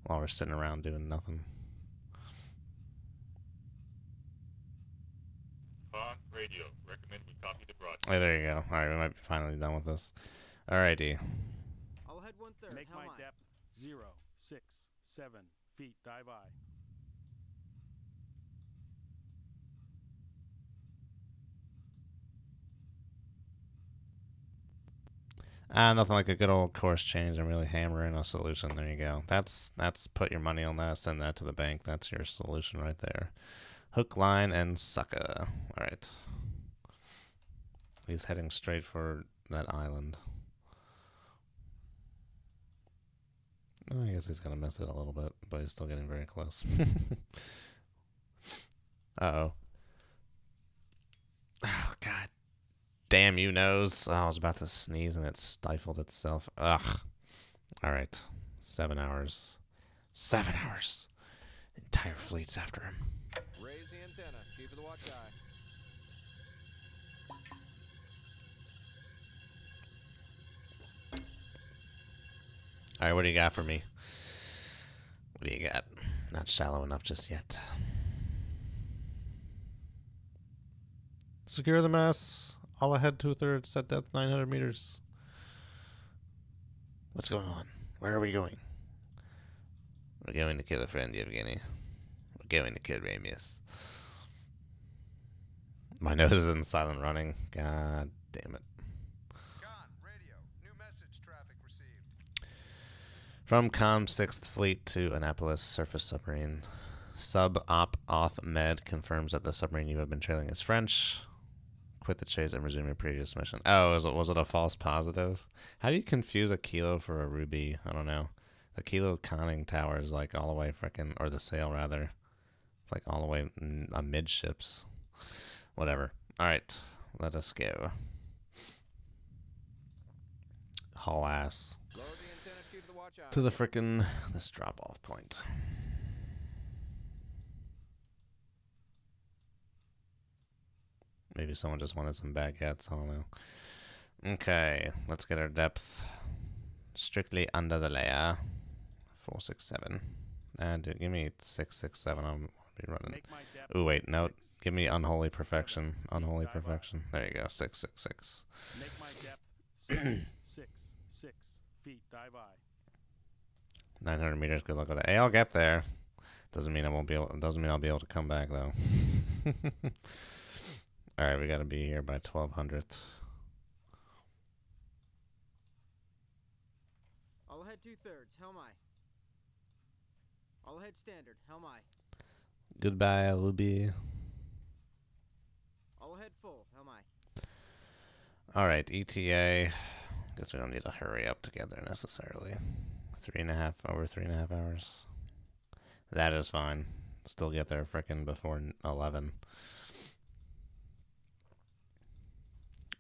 while we're sitting around doing nothing. On radio. Recommend we copy the broadcast. Oh, there you go. Alright, we might be finally done with this. Alrighty. All ahead 1/3. Make Helm my aye. depth 0, 6, 7 feet. Dive aye. Nothing like a good old course change and really hammer in a solution. There you go. That's put your money on that. Send that to the bank. That's your solution right there. Hook, line, and sucker. Alright. He's heading straight for that island. Oh, I guess he's going to miss it a little bit, but he's still getting very close. Uh-oh. Oh, God. Damn you, nose. Oh, I was about to sneeze and it stifled itself. Ugh. Alright. 7 hours. 7 hours. Entire fleet's after him. Raise the antenna. Chief of the watch eye. Alright, what do you got for me? What do you got? Not shallow enough just yet. Secure the mast. All ahead 2/3. Set depth 900 meters. What's going on? Where are we going? We're going to kill a friend, Yevgeny. We're going to kill Ramius. My nose is in silent running. God damn it. Con, radio. New message traffic received. From Com 6th Fleet to Annapolis, surface submarine. Sub-Op Auth Med confirms that the submarine you have been trailing is French. Quit the chase and resume your previous mission. Oh, was it a false positive? How do you confuse a kilo for a ruby? I don't know. The kilo conning tower is like all the way frickin', or the sail rather. It's like all the way amidships. Whatever. Alright, let us go. Haul ass Lower the antenna. Chief of the watch eye. to the frickin' this drop off point. Maybe someone just wanted some baguettes. I don't know. Okay, let's get our depth strictly under the layer. 467. And give me 667. I'll be running. Make my depth Oh wait, no. 6, Give me 6, unholy perfection. 7 feet. Unholy Dive on. perfection. There you go. 666. Make my depth 6, 6 feet. Dive aye. 900 meters. Good luck with that. Hey, I'll get there. Doesn't mean I won't be able. Doesn't mean I'll be able to come back though. All right, we got to be here by 1200. All ahead 2/3. Helm aye. All ahead standard. Helm aye. Goodbye, LwAmi. All ahead full. Helm aye. All right, ETA. Guess we don't need to hurry up together necessarily. 3.5 over 3.5 hours. That is fine. Still get there frickin' before 11.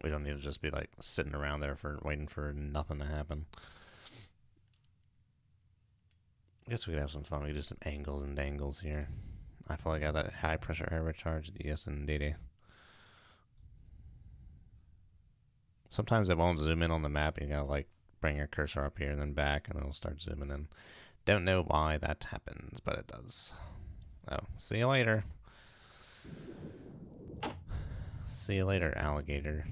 We don't need to just be like sitting around there for waiting for nothing to happen. I guess we could have some fun. We could do some angles and dangles here. I feel like I have that high pressure air recharge. Yes, indeed. Sometimes it won't zoom in on the map. You gotta like bring your cursor up here and then back, and it'll start zooming in. Don't know why that happens, but it does. Oh, see you later. See you later, alligator.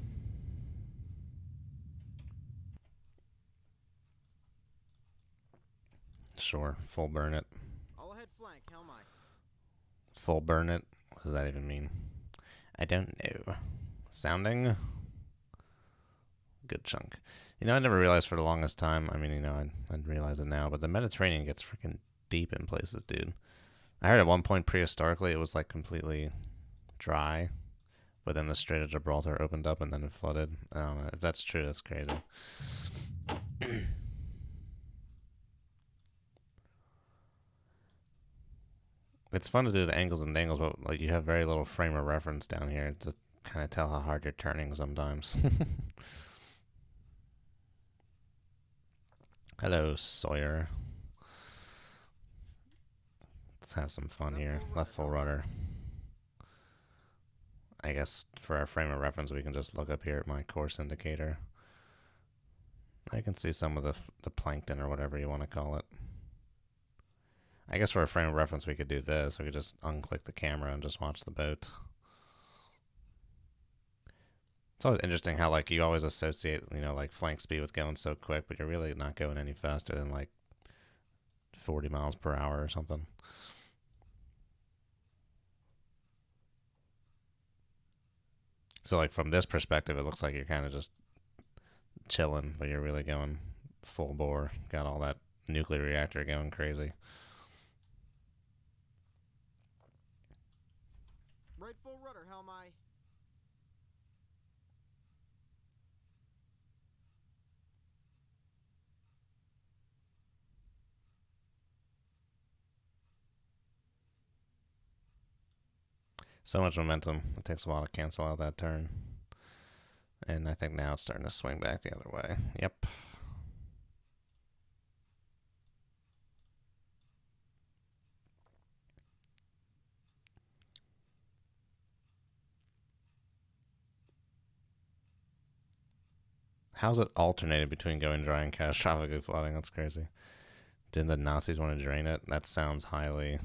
Sure, full burn it. All ahead flank, Helmi. Full burn it? What does that even mean? I don't know. Sounding? Good chunk. You know, I never realized for the longest time, I mean, you know, I'd realize it now, but the Mediterranean gets freaking deep in places, dude. I heard at one point prehistorically it was like completely dry, but then the Strait of Gibraltar opened up and then it flooded. I don't know. If that's true, that's crazy. It's fun to do the angles and dangles, but like you have very little frame of reference down here to kind of tell how hard you're turning sometimes. Hello, Sawyer. Let's have some fun here. Left full rudder. I guess for our frame of reference, we can just look up here at my course indicator. I can see some of the plankton or whatever you want to call it. I guess for a frame of reference, we could do this. We could just unclick the camera and just watch the boat. It's always interesting how, like, you always associate, you know, like, flank speed with going so quick, but you're really not going any faster than, like, 40 miles per hour or something. So, like, from this perspective, it looks like you're kind of just chilling, but you're really going full bore. Got all that nuclear reactor going crazy. Right full rudder, Helmi. So much momentum. It takes a while to cancel out that turn. And I think now it's starting to swing back the other way. Yep. How's it alternated between going dry and catastrophically flooding? That's crazy. Didn't the Nazis want to drain it? That sounds highly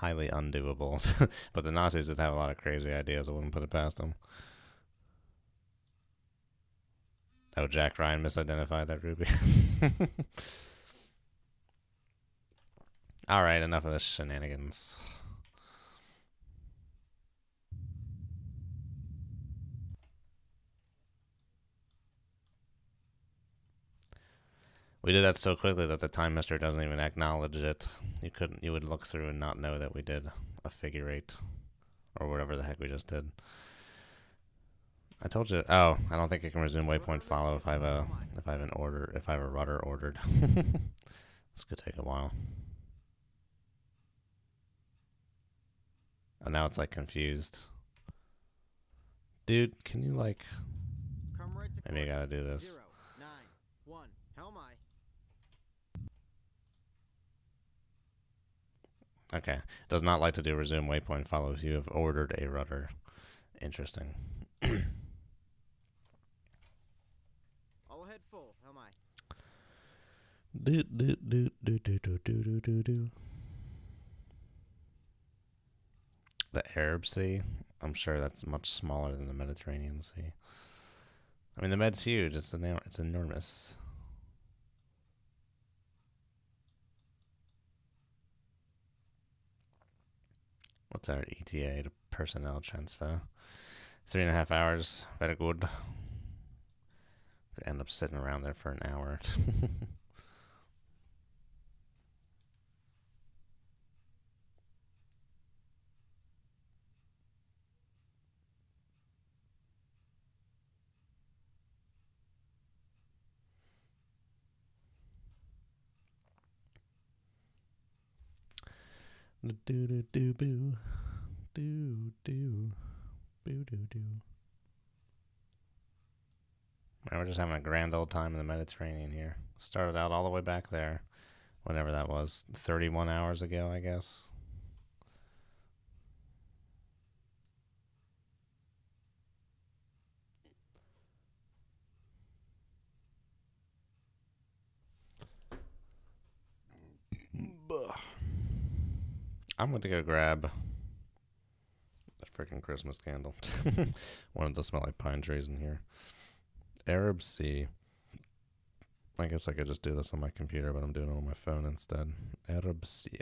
undoable. But the Nazis did have a lot of crazy ideas. I wouldn't put it past them. Oh, Jack Ryan misidentified that ruby. Alright, enough of this shenanigans. We did that so quickly that the time mister doesn't even acknowledge it. You would look through and not know that we did a figure eight or whatever the heck we just did. I told you. Oh, I don't think I can resume waypoint follow if I have a rudder ordered. This could take a while. Oh, now it's like confused. Dude, can you like? Come right to Maybe I course. gotta do this. 0, 9, 1, Helmi. Okay. Does not like to do resume waypoint follow if you have ordered a rudder. Interesting. All ahead full, Helmi. The Arab Sea. I'm sure that's much smaller than the Mediterranean Sea. I mean, the Med's huge. It's enormous. What's our ETA to personnel transfer? 3.5 hours. Very good. We end up sitting around there for an hour. Do do do boo, do do, boo do do. We're just having a grand old time in the Mediterranean here. Started out all the way back there, whenever that was, 31 hours ago, I guess. I'm going to go grab that freaking Christmas candle. Wanted to smell like pine trees in here. Arab Sea. I guess I could just do this on my computer, but I'm doing it on my phone instead. Arab Sea.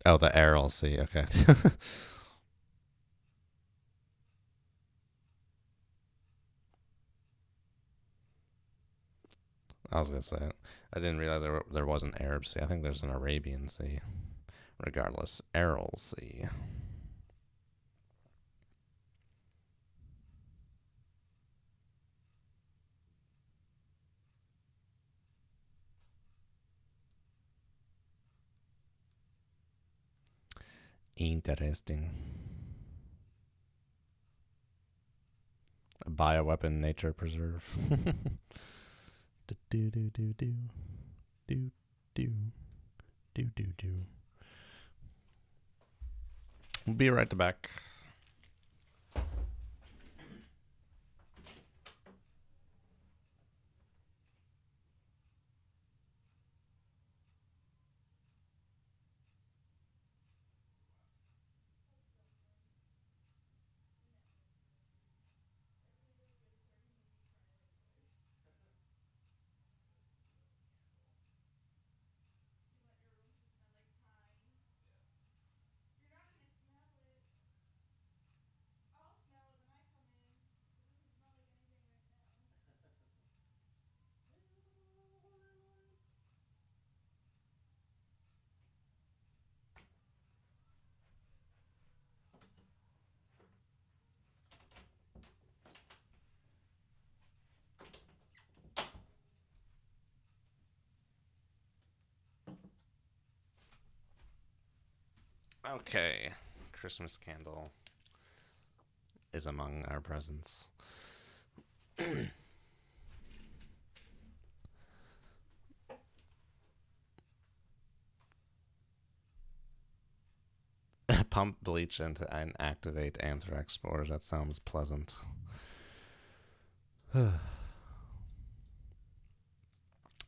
Oh, the Aral Sea. Okay. I was going to say it. I didn't realize there was an Arab Sea. I think there's an Arabian Sea. Regardless, Aral Sea. Interesting. A bioweapon nature preserve. do do do do do do do do do do. We'll be right back. Okay, Christmas candle is among our presents. Pump bleach into and activate anthrax spores. That sounds pleasant. You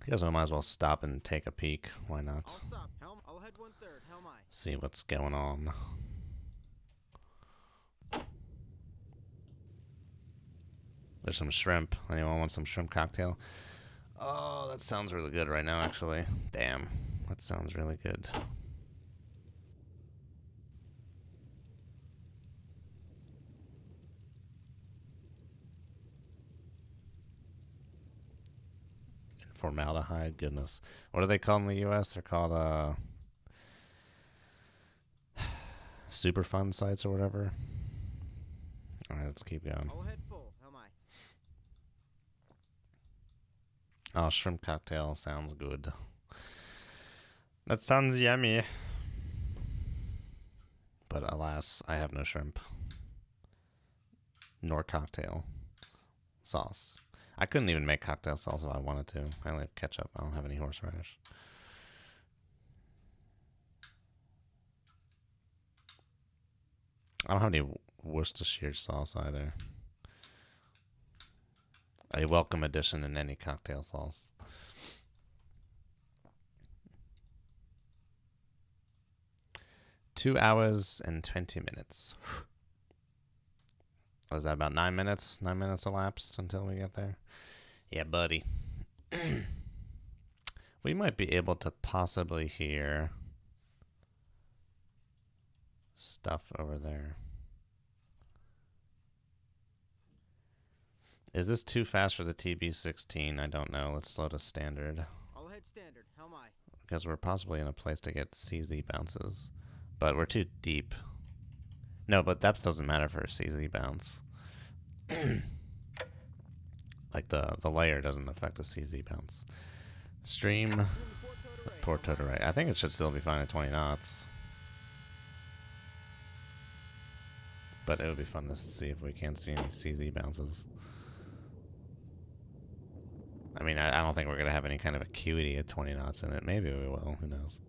guys might as well stop and take a peek. Why not? I'll stop. Helm. I'll head 1/3. Helm I. See what's going on. There's some shrimp. Anyone want some shrimp cocktail? Oh, that sounds really good right now, actually. Damn. That sounds really good. Formaldehyde, goodness. What are they called in the U.S.? They're called Superfund sites or whatever. All right, let's keep going. I'll head full. Helm I. Oh, shrimp cocktail sounds good. That sounds yummy. But alas, I have no shrimp. Nor cocktail sauce. I couldn't even make cocktail sauce if I wanted to. I only have ketchup. I don't have any horseradish. I don't have any Worcestershire sauce either. A welcome addition in any cocktail sauce. Two hours and 20 minutes. Was that about 9 minutes? 9 minutes elapsed until we get there? Yeah, buddy. We might be able to possibly hear stuff over there. Is this too fast for the TB16? I don't know. Let's slow to standard. I'll head standard. Helm I. Because we're possibly in a place to get CZ bounces. But we're too deep. No, but that doesn't matter for a CZ bounce. Like the layer doesn't affect a CZ bounce. Stream. Port Toteray. I think it should still be fine at 20 knots. But it would be fun to see if we can see any CZ bounces. I mean, I don't think we're going to have any kind of acuity at 20 knots in it. Maybe we will. Who knows?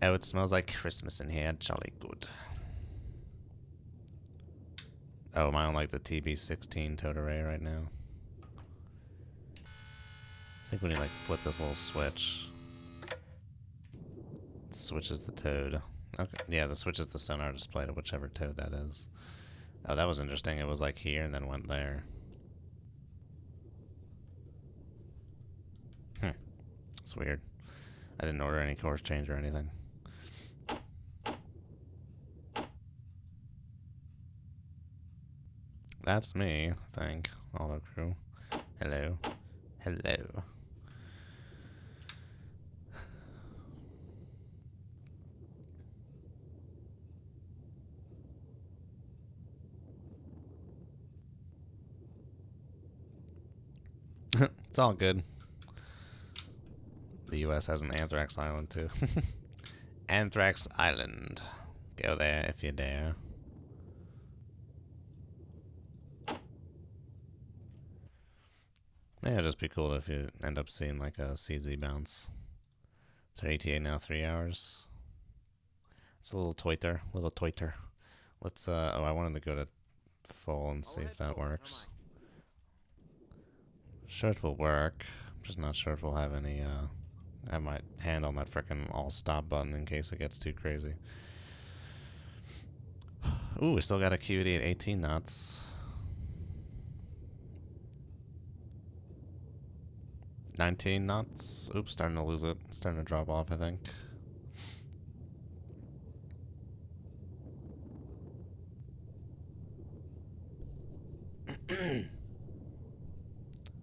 Oh, it smells like Christmas in here. Jolly good. Oh, am I on like the TB16 Toteray right now? I think when you like flip this little switch, it switches the toad. Okay, yeah, the switches the sonar display to whichever toad that is. Oh, that was interesting. It was like here and then went there. It's weird. I didn't order any course change or anything. That's me, I think. Auto crew. Hello. Hello. It's all good. The US has an Anthrax Island too. Anthrax Island. Go there if you dare. Yeah, it'd just be cool if you end up seeing like a CZ bounce. It's our ETA now 3 hours. It's a little toiter, Let's oh, I wanted to go to full and see if that works. Sure it will work. I'm just not sure if we'll have any I have my hand on that frickin' all stop button in case it gets too crazy. Ooh, we still got a QED at 18 knots. 19 knots. Oops, starting to lose it. Starting to drop off, I think.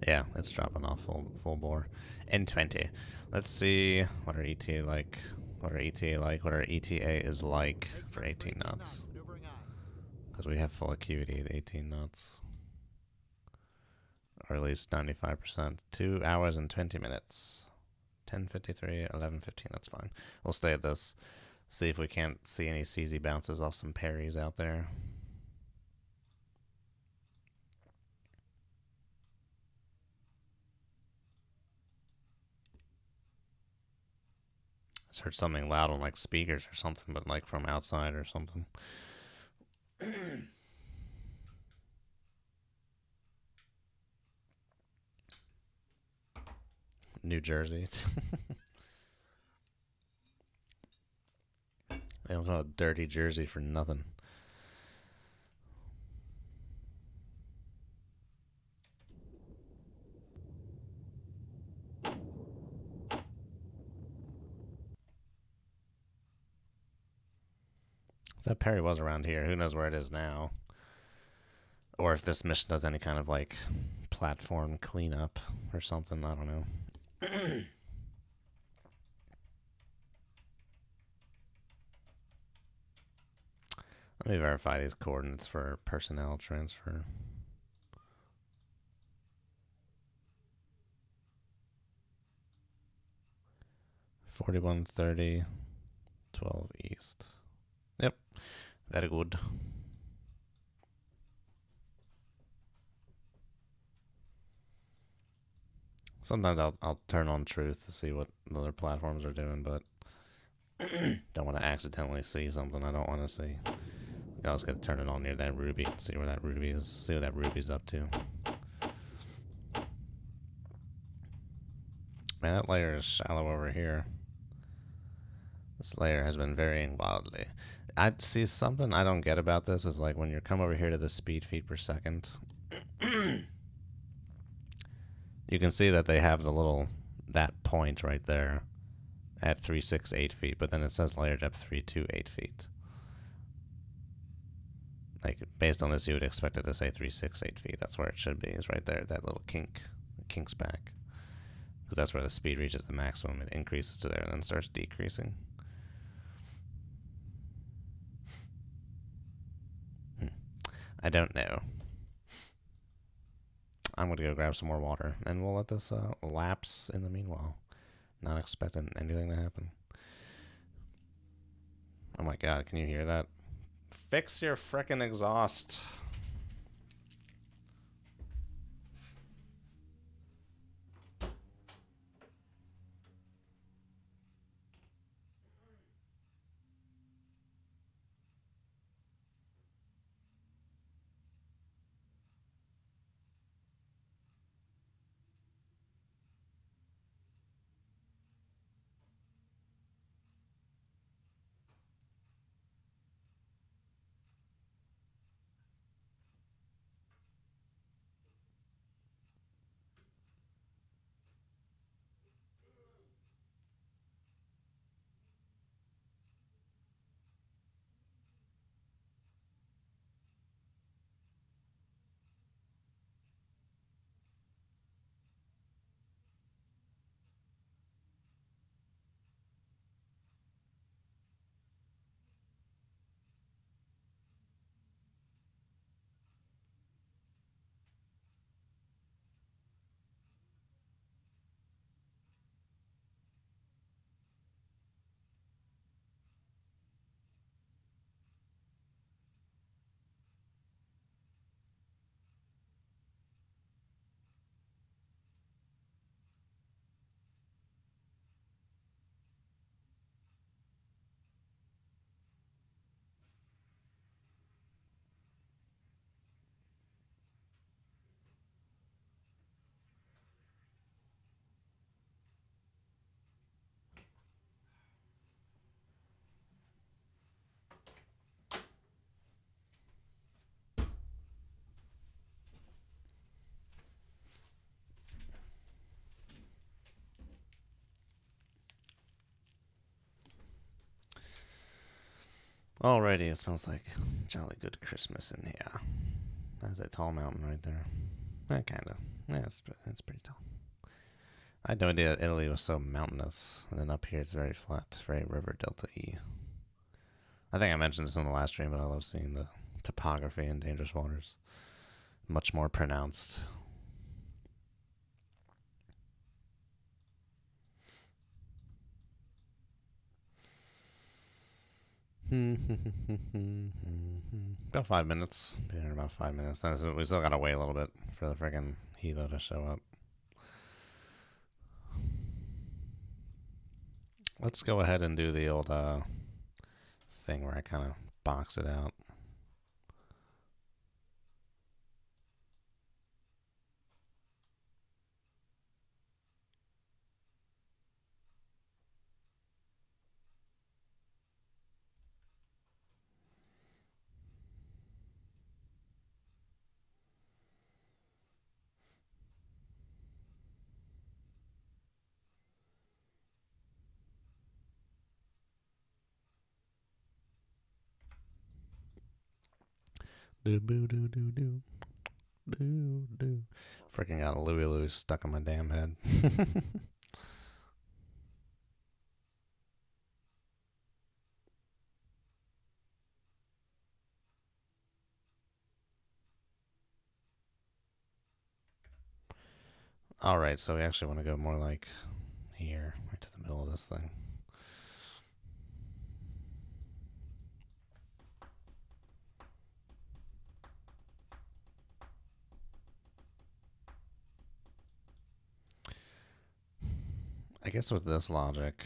Yeah, it's dropping off full bore. N20. Let's see what our ETA like. What our ETA is like for 18 knots. Because we have full acuity at 18 knots. Or at least 95%. 2 hours and 20 minutes. 10:53, 11:15, that's fine. We'll stay at this. See if we can't see any CZ bounces off some parries out there. I heard something loud on like speakers or something, but like from outside or something. New Jersey. They don't call it Dirty Jersey for nothing. That Perry was around here. Who knows where it is now? Or if this mission does any kind of like platform cleanup or something. I don't know. Let me verify these coordinates for personnel transfer. (4130) 12 east. Yep, very good. Sometimes I'll turn on truth to see what other platforms are doing, but don't want to accidentally see something I don't want to see. I was gonna turn it on near that ruby and see where that ruby is. See what that ruby's up to. Man, that layer is shallow over here. This layer has been varying wildly. I see something I don't get about this is like when you come over here to the speed feet per second. You can see that they have the little, that point right there at 368 feet, but then it says layer depth 328 feet. Like, based on this, you would expect it to say 368 feet. That's where it should be, is right there, that little kink. It kinks back. Because that's where the speed reaches the maximum. It increases to there and then starts decreasing. I don't know. I'm going to go grab some more water, and we'll let this lapse in the meanwhile. Not expecting anything to happen. Oh my god, can you hear that? Fix your frickin' exhaust. Alrighty, it smells like jolly good Christmas in here. That's that tall mountain right there. Kind of. Yeah, it's pretty tall. I had no idea Italy was so mountainous. And then up here it's very flat, very river delta-y. I think I mentioned this in the last stream, but I love seeing the topography in Dangerous Waters. Much more pronounced. About 5 minutes. Be there in about 5 minutes. Then we still gotta wait a little bit for the friggin' helo to show up. Let's go ahead and do the old thing where I kind of box it out. Do boo do do do do do. Freaking got a Louie stuck in my damn head. Alright, so we actually want to go more like here, right to the middle of this thing. I guess with this logic,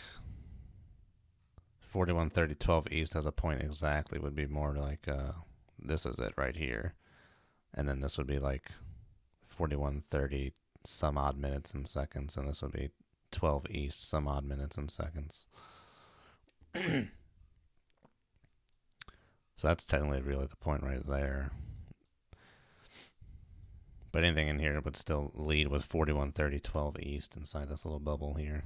4130 12 east has a point exactly would be more like this is it right here. And then this would be like 4130 some odd minutes and seconds, and this would be 12 east some odd minutes and seconds. So that's technically really the point right there. But anything in here would still lead with 4130 12 east inside this little bubble here.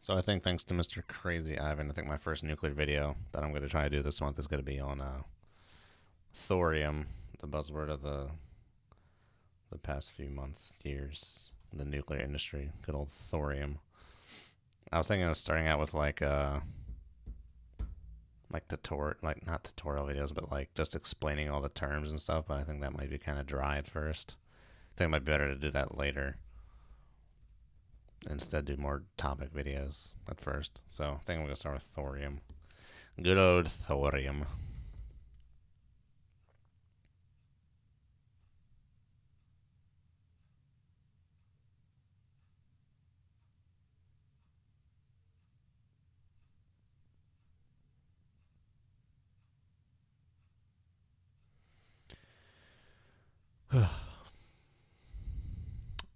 So I think thanks to Mr. Crazy Ivan, I think my first nuclear video that I'm going to try to do this month is going to be on thorium, the buzzword of the past few months, years, the nuclear industry, good old thorium. I was thinking of starting out with like not tutorial videos, but like just explaining all the terms and stuff, but I think that might be kind of dry at first. I think it might be better to do that later. Instead, do more topic videos at first. So I think I'm going to start with thorium. Good old thorium.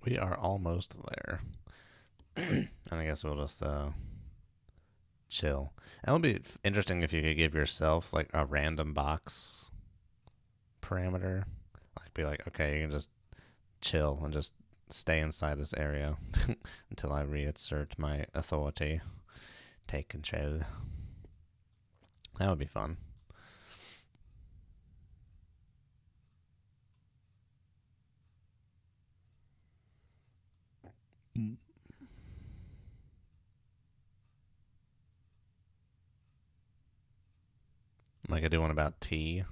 We are almost there. And I guess we'll just chill. And it would be interesting if you could give yourself like a random box parameter. Like be like, okay, you can just chill and just stay inside this area until I reassert my authority. Take control. That would be fun. Am I gonna do one about tea?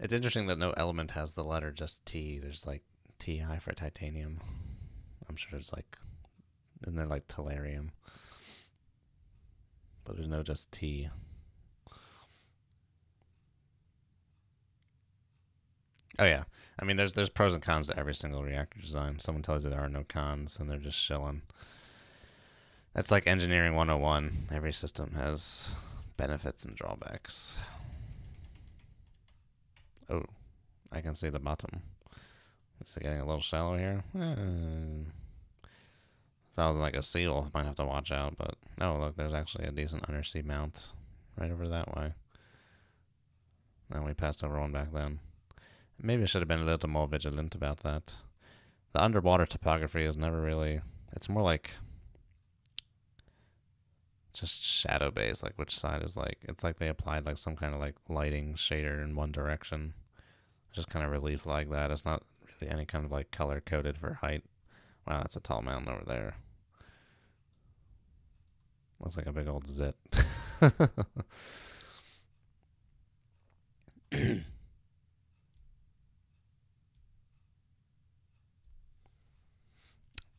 It's interesting that no element has the letter just T. There's like Ti for titanium. I'm sure there's like, isn't there like tellurium? But there's no just T. Oh yeah, I mean there's pros and cons to every single reactor design. Someone tells you there are no cons, and they're just shilling. That's like engineering 101. Every system has Benefits and drawbacks. Oh, I can see the bottom. Is it getting a little shallow here? If I was like a seal, I might have to watch out, but no, look, there's actually a decent undersea mount right over that way. And we passed over one back then. Maybe I should have been a little more vigilant about that. The underwater topography is never really... It's more like... just shadow based, like which side is like... It's like they applied like some kind of like lighting shader in one direction. Just kind of relief like that. It's not really any kind of like color coded for height. Wow, that's a tall mountain over there. Looks like a big old zit.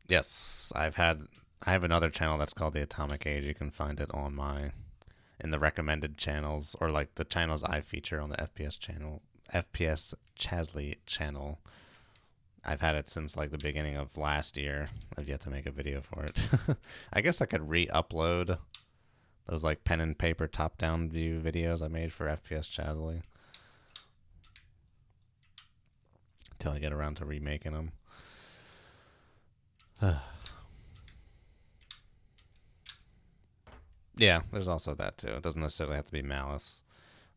Yes, I have another channel that's called The Atomic Age. You can find it on in the recommended channels, or like the channels I feature on the FPS Chasley channel. I've had it since like the beginning of last year. I've yet to make a video for it. I guess I could re-upload those like pen and paper top-down view videos I made for FPS Chasley until I get around to remaking them. Yeah, there's also that too. It doesn't necessarily have to be malice.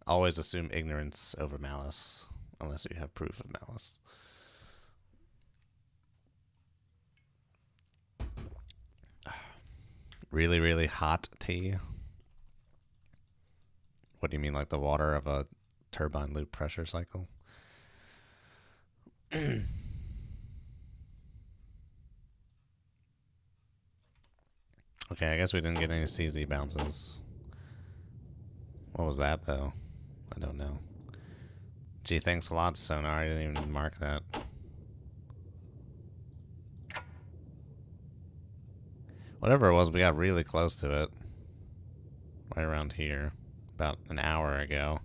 Always assume ignorance over malice, unless you have proof of malice. Really, really hot tea. What do you mean, like the water of a turbine loop pressure cycle? Okay, I guess we didn't get any CZ bounces. What was that, though? I don't know. Gee, thanks a lot, Sonar. I didn't even mark that. Whatever it was, we got really close to it. Right around here. About an hour ago.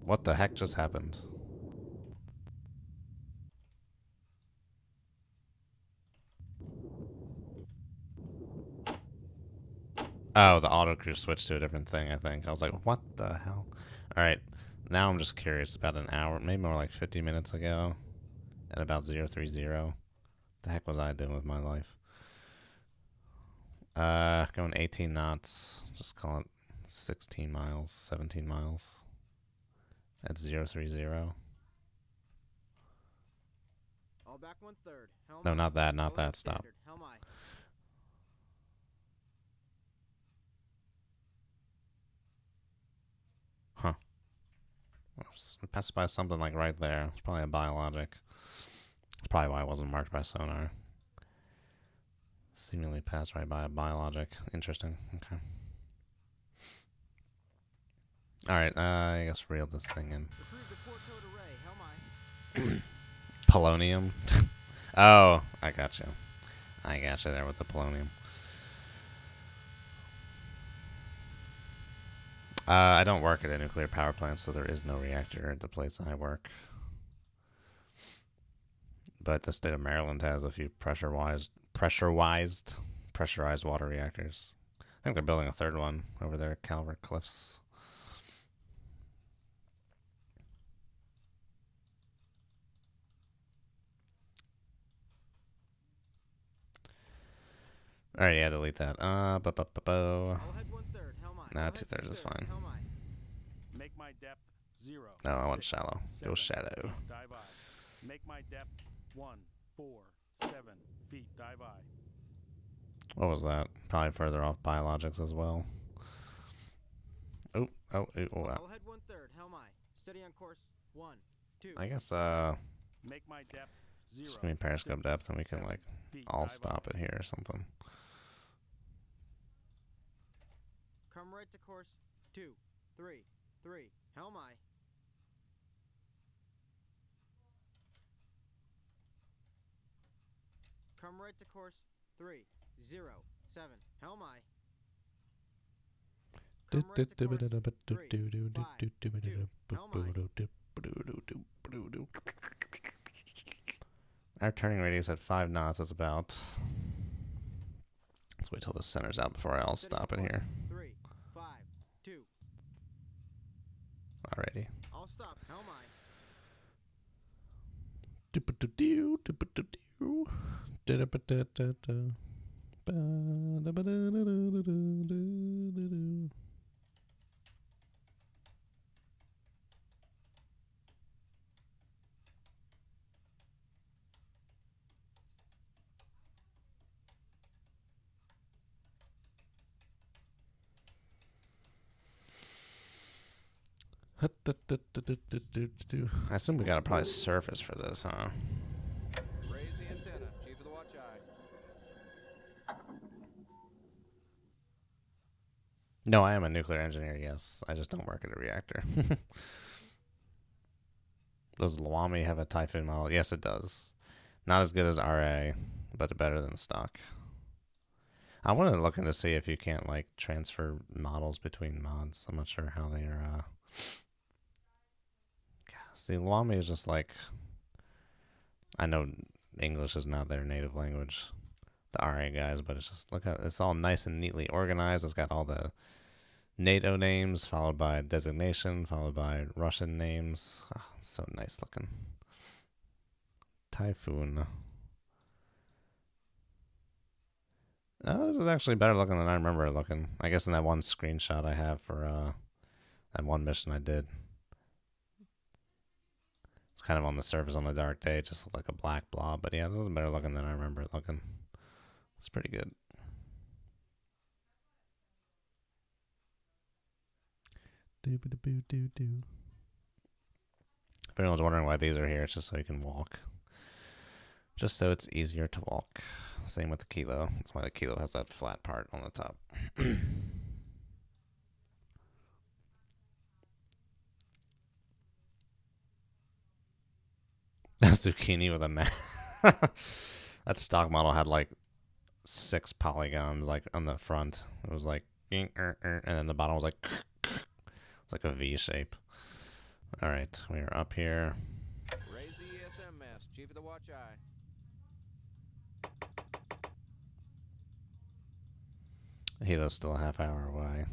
What the heck just happened? Oh, the autocruise switched to a different thing, I think. I was like, what the hell? Alright, now I'm just curious. About an hour, maybe more like 50 minutes ago, at about 030. The heck was I doing with my life? Going 18 knots. Just call it 16 miles, 17 miles. At 030. All back 1/3. No, not that, not that. Stop. Huh. We passed by something like right there. It's probably a biologic. That's probably why it wasn't marked by sonar. Seemingly passed right by a biologic. Interesting. Okay. Alright, I guess reel this thing in. Polonium? Oh, I gotcha. I gotcha there with the polonium. I don't work at a nuclear power plant, so there is no reactor at the place I work. But the state of Maryland has a few pressurized water reactors. I think they're building a third one over there at Calvert Cliffs. Alright, yeah, delete that. Nah, 2/3 is fine. Make my depth 0. No, I want 6, shallow. Go 7 shallow. feet, dive I. Make my depth 1, 4, 7 feet, dive I. What was that? Probably further off biologics as well. Oh, wow. Head 1/3, helm I. Steady on course. 1, 2. I guess, Make my depth 0. just give me periscope 6, depth and we can, 7 like, feet, all dive stop it here or something. Come right to course. 2, 3, 3. Helm I. Come right to course. 3, 0, 7. Helm I. Come right to course. 3, 5, 2. Helm I. Our turning radius at 5 knots is about... Let's wait till the center's out before I all stop it here. 3, already. I'll stop. Hell mine. Do-ba-do-do, do-ba-do-do. Da-da-ba-da-da-da. Ba-da-ba-da-da-da-da-da-da-da. I assume we gotta probably surface for this, huh? Raise the antenna. Chief of the watch eye. No, I am a nuclear engineer, yes. I just don't work at a reactor. Does LwAmi have a Typhoon model? Yes, it does. Not as good as RA, but better than stock. I wanted to look into see if you can't, like, transfer models between mods. I'm not sure how they are, See, LwAmi is just like... I know English is not their native language, the RA guys, but it's just, look at it's all nice and neatly organized. It's got all the NATO names, followed by designation, followed by Russian names. Oh, it's so nice looking. Typhoon. Oh, this is actually better looking than I remember it looking. I guess in that one screenshot I have for that one mission I did. It's kind of on the surface on a dark day. It just looked like a black blob. But yeah, this is better looking than I remember it looking. It's pretty good. Do-ba-da-boo-doo-doo. If anyone's wondering why these are here, it's just so you can walk. Just so it's easier to walk. Same with the Kilo. That's why the Kilo has that flat part on the top. A zucchini with a map. That stock model had like 6 polygons like on the front. It was like, and then the bottom was like, it's like a V shape. All right, we are up here. Raise the ESM mast. Chief of the watch eye. Helo's still a half hour away.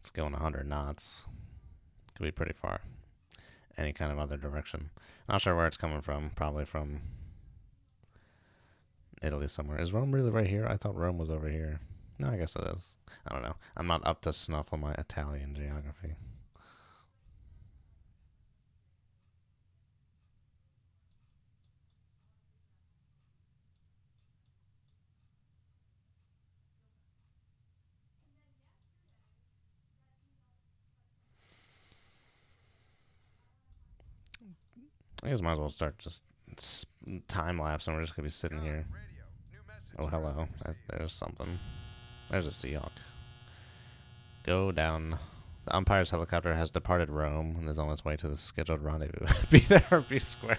It's going 100 knots. Could be pretty far. Any kind of other direction. Not sure where it's coming from. Probably from Italy somewhere. Is Rome really right here? I thought Rome was over here. No, I guess it is. I don't know. I'm not up to snuff on my Italian geography. I guess might as well start just time lapse and we're just going to be sitting here. Radio. New message Oh, hello. traffic received. There's something. There's a Seahawk. Go down. The umpire's helicopter has departed Rome and is on its way to the scheduled rendezvous. Be there or be square.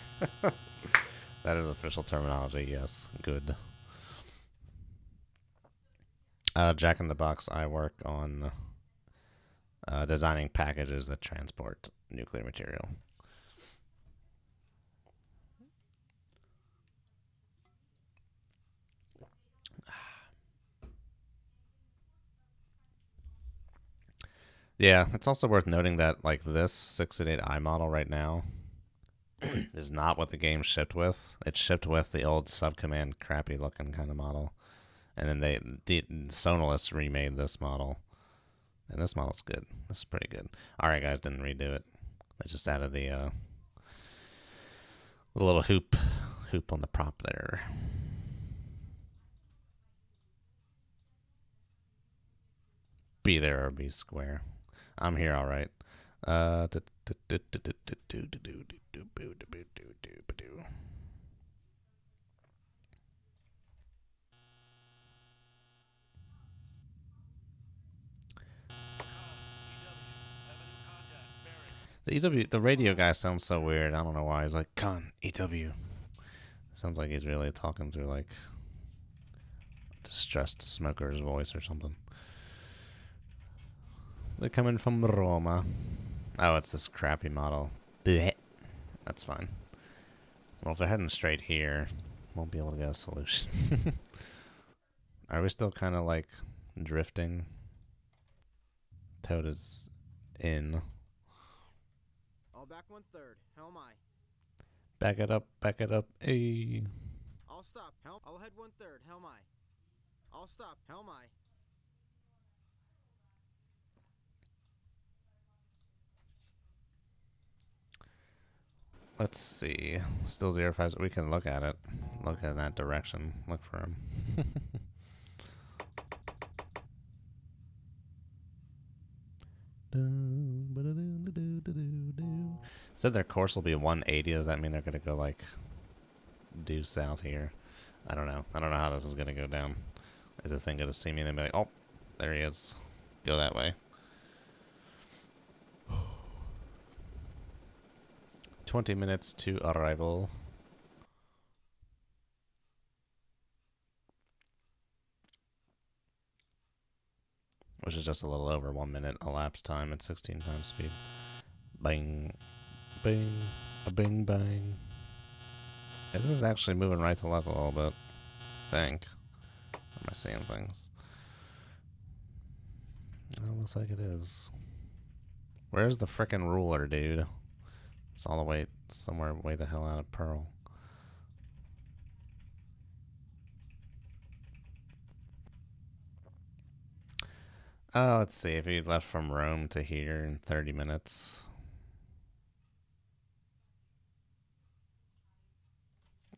That is official terminology, yes. Good. Jack in the Box, I work on designing packages that transport nuclear material. Yeah, it's also worth noting that like this 688i model right now is not what the game shipped with. It shipped with the old Subcommand crappy looking kind of model. And then Sonalis remade this model. And this model's good. This is pretty good. Alright guys, didn't redo it. I just added the little hoop on the prop there. Be there or be square. I'm here, all right. The radio guy sounds so weird. I don't know why. He's like, Con, EW. Sounds like he's really talking through like a distressed smoker's voice or something. They're coming from Roma. Oh, it's this crappy model. Blech. That's fine. Well, if they're heading straight here, won't be able to get a solution. Are we still kind of like drifting? Toad is in. I'll back 1/3. Helm I. Back it up, ayy. I'll stop. Helm. I'll head 1/3. Helm I. I'll stop. Helm I. Let's see. Still 0-5. We can look at it. Look in that direction. Look for him. Said their course will be 180. Does that mean they're gonna go like due south here? I don't know. I don't know how this is gonna go down. Is this thing gonna see me and then be like, oh, there he is. Go that way. 20 minutes to arrival. Which is just a little over 1 minute elapsed time at 16 times speed. Bang, bang, a bing, bang. Yeah, this is actually moving right to left a little bit. I think. Am I seeing things? It looks like it is. Where's the frickin' ruler, dude? It's all the way somewhere way the hell out of Pearl. Let's see. If he left from Rome to here in 30 minutes.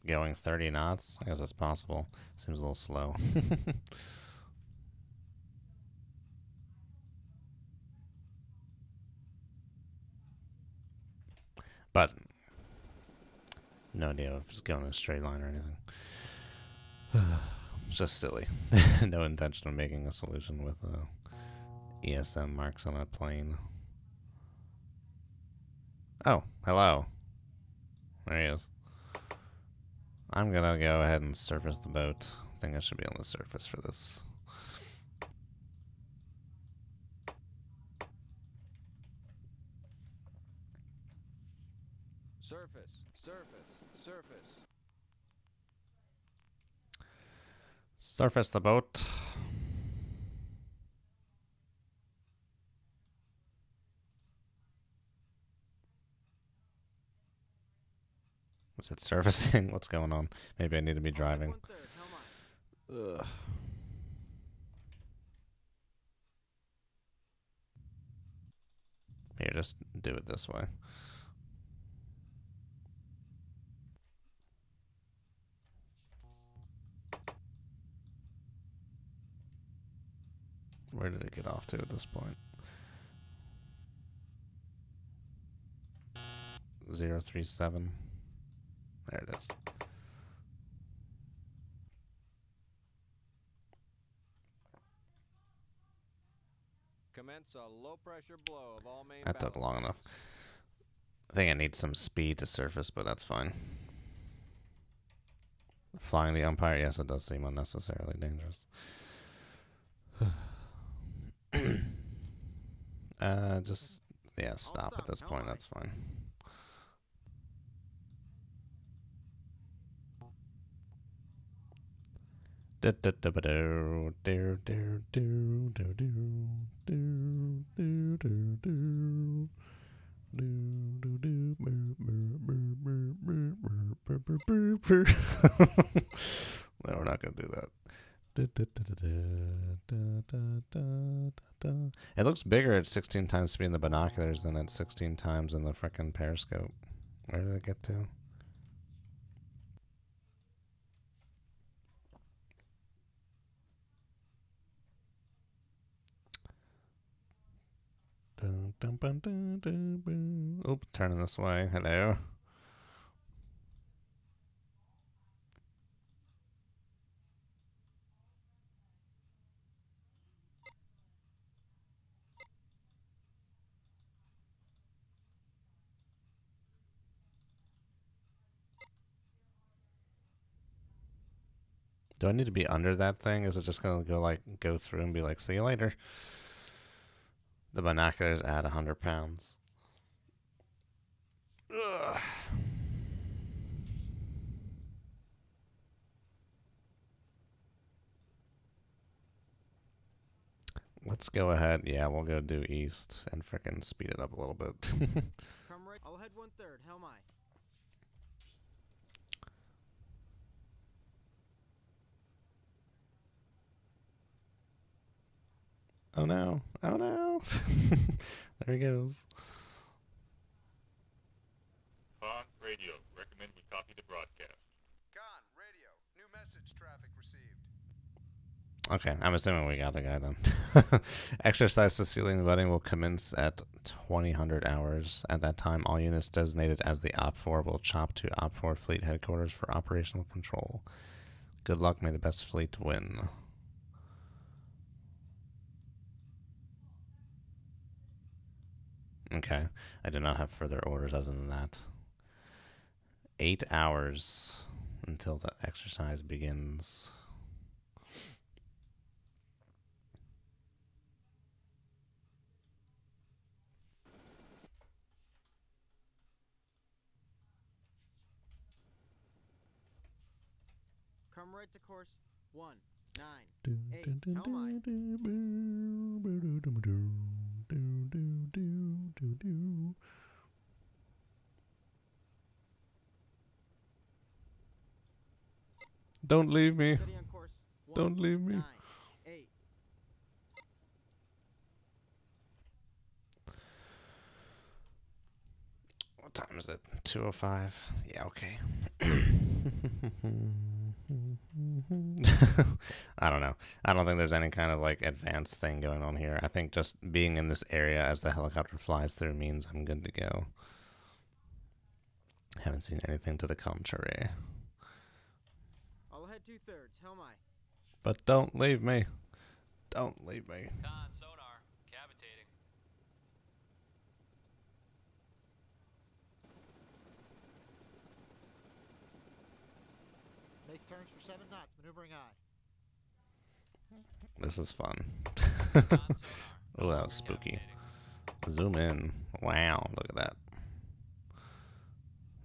Going 30 knots? I guess that's possible. Seems a little slow. But no idea if it's going in a straight line or anything. It's just silly. No intention of making a solution with ESM marks on that plane. Oh, hello. There he is. I'm gonna go ahead and surface the boat. I think I should be on the surface for this. Surface. Surface. Surface. Surface the boat. Is it surfacing? What's going on? Maybe I need to be driving. Ugh. Here, just do it this way. Where did it get off to at this point? 037. There it is. Commence a low pressure blow of all main. That took long enough. I think I need some speed to surface, but that's fine. Flying the umpire, yes, it does seem unnecessarily dangerous. Just, yeah, stop at this point, that's fine. No, we're not gonna do that. It looks bigger at 16 times speed in the binoculars than at 16 times in the frickin' periscope. Where did it get to? Oop, turning this way. Hello. Do I need to be under that thing? Is it just gonna go through and be like, see you later? The binoculars add 100 pounds. Ugh. Let's go ahead. Yeah, we'll go due east and frickin' speed it up a little bit. Come right. I'll head 1/3. Helm aye. Oh no. Oh no. There he goes. Bond radio. Recommend we copy the broadcast. Con, radio. New message traffic received. Okay, I'm assuming we got the guy then. Exercise Sicilian Wedding will commence at 2000 hours. At that time, all units designated as the Op4 will chop to Op4 Fleet Headquarters for operational control. Good luck, may the best fleet win. Okay, I do not have further orders other than that. 8 hours until the exercise begins. Come right to course 198. Helm aye. Don't leave me. Steady on course. Don't leave me. 198. What time is it? 2:05. Yeah, okay. I don't know. I don't think there's any kind of like advanced thing going on here. I think just being in this area as the helicopter flies through means I'm good to go. Haven't seen anything to the contrary. I'll head 2/3. Helm aye. But don't leave me. Don't leave me. Con sonar. Cavitating. Make turns for 7 knots. Maneuvering aye. This is fun. Con sonar. Oh, that was spooky. Cavitating. Zoom in. Wow, look at that.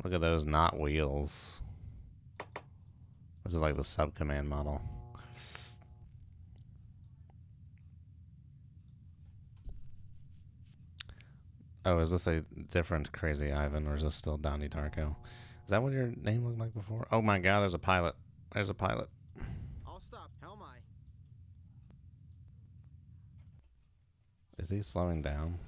Look at those not wheels. This is like the sub-command model. Oh, is this a different Crazy Ivan, or is this still Donnie Darko? Is that what your name looked like before? Oh my god, there's a pilot. There's a pilot. I'll stop. Helm aye. Is he slowing down?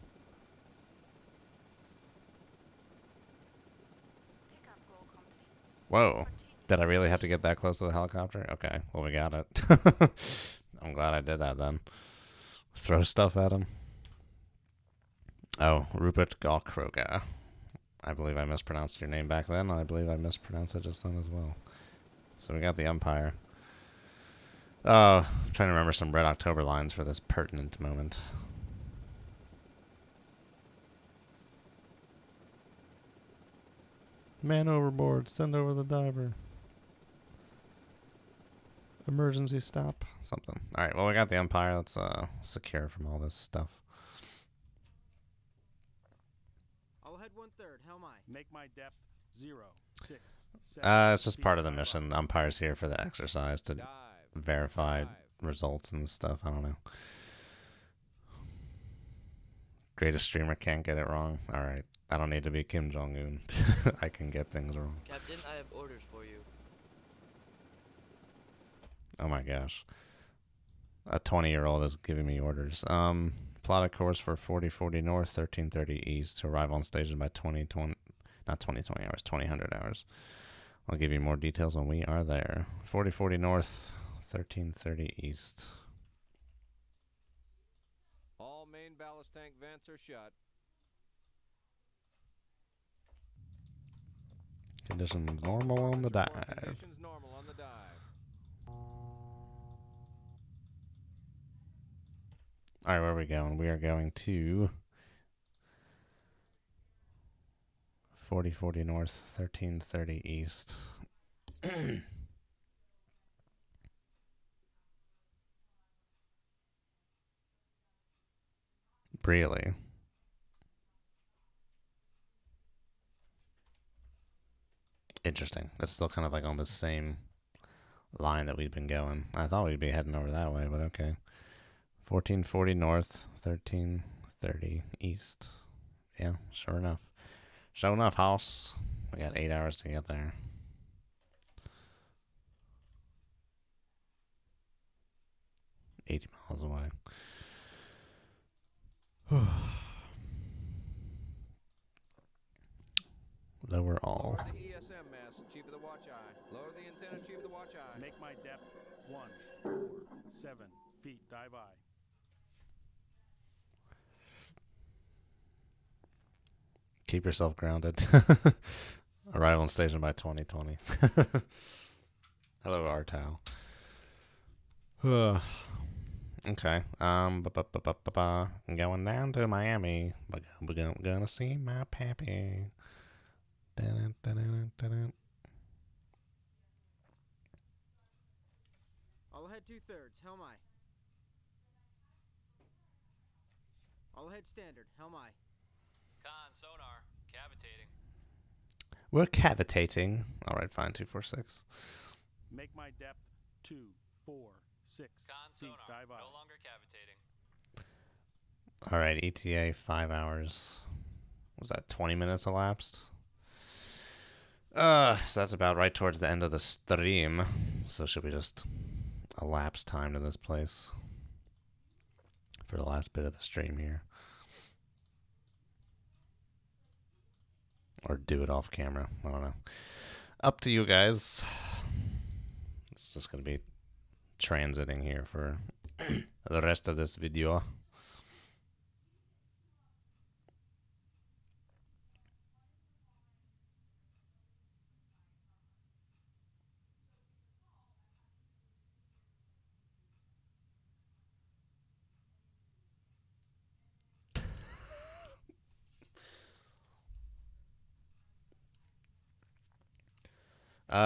Pickup goal complete. Whoa. Continue. Did I really have to get that close to the helicopter? Okay, well, we got it. I'm glad I did that then. Throw stuff at him. Oh, Rupert Galkroga. I believe I mispronounced your name back then, and I believe I mispronounced it just then as well. So we got the umpire. Oh, I'm trying to remember some Red October lines for this pertinent moment. Man overboard, send over the diver. Emergency stop, something. Alright, well, we got the umpire. Let's secure from all this stuff. I'll head 1/3. Helm aye. Make my depth 0, 6, 7. It's just part of the mission. The umpire's here for the exercise to verify results and stuff. I don't know. Greatest streamer can't get it wrong. Alright. I don't need to be Kim Jong-un. I can get things wrong. Captain, I have orders for you. Oh my gosh. A 20-year-old is giving me orders. Plot a course for 4040 north, 1330 east to arrive on station by 2020, not 2020 hours, 2000 hours. I'll give you more details when we are there. 4040 north, 1330 east. All main ballast tank vents are shut. Conditions normal on the dive. Conditions normal on the dive. Alright, where are we going? We are going to 4040 north, 1330 east. Really? Interesting. That's still kind of like on the same line that we've been going. I thought we'd be heading over that way, but okay. 1440 north, 1330 east. Yeah, sure enough. Sure enough, house. We got 8 hours to get there. $80 miles away. Lower all. Lower the ESM mast, Chief of the Watch Eye. Lower the antenna, Chief of the Watch Eye. Make my depth 147 feet. Dive eye. Keep yourself grounded. Arrival on station by 2020. Hello, Artau. Okay. I'm going down to Miami. We're gonna see my pappy. All ahead 2/3, helm aye. All ahead standard, helm aye. Con, sonar, cavitating. We're cavitating. All right, fine. 246. Make my depth 246 Con, feet. sonar, Dive eye. no longer cavitating. All right, ETA 5 hours. Was that 20 minutes elapsed? So that's about right towards the end of the stream. So should we just elapse time to this place for the last bit of the stream here? Or do it off camera. I don't know. Up to you guys. It's just going to be transiting here for the rest of this video.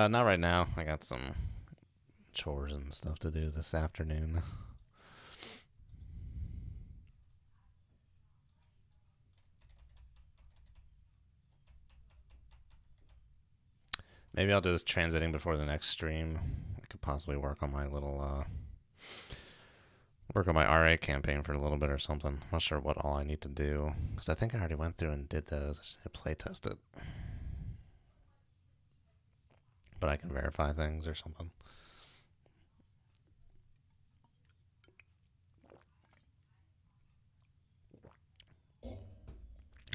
Not right now. I got some chores and stuff to do this afternoon. Maybe I'll do this transiting before the next stream. I could possibly work on my little, work on my RA campaign for a little bit or something. I'm not sure what all I need to do, because I think I already went through and did those. I just need to play test it. But I can verify things or something.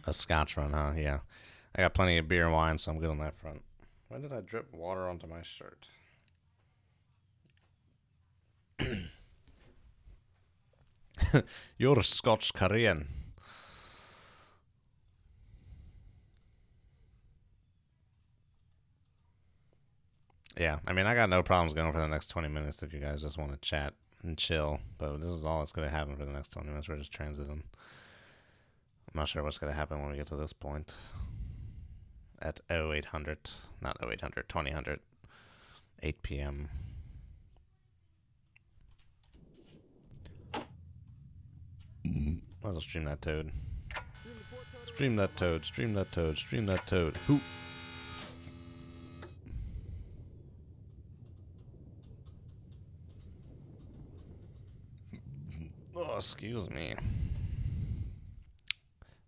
A scotch run, huh? Yeah. I got plenty of beer and wine, so I'm good on that front. When did I drip water onto my shirt? You're Scotch Korean. Yeah, I mean, I got no problems going for the next 20 minutes if you guys just want to chat and chill. But this is all that's going to happen for the next 20 minutes. We're just transiting. I'm not sure what's going to happen when we get to this point. At 0800, not 0800, 2000, 8 p.m. Might as well stream that toad. Stream that toad, stream that toad, stream that toad. Who? Oh, excuse me.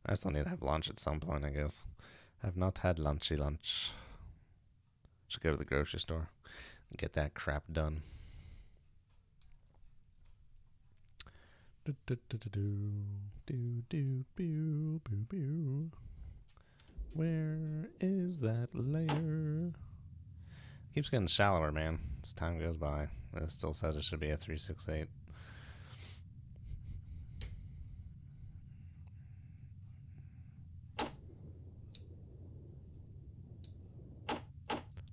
I still need to have lunch at some point, I guess. I have not had lunch. Should go to the grocery store and get that crap done. Where is that layer? Keeps getting shallower, man, as time goes by. It still says it should be a 368.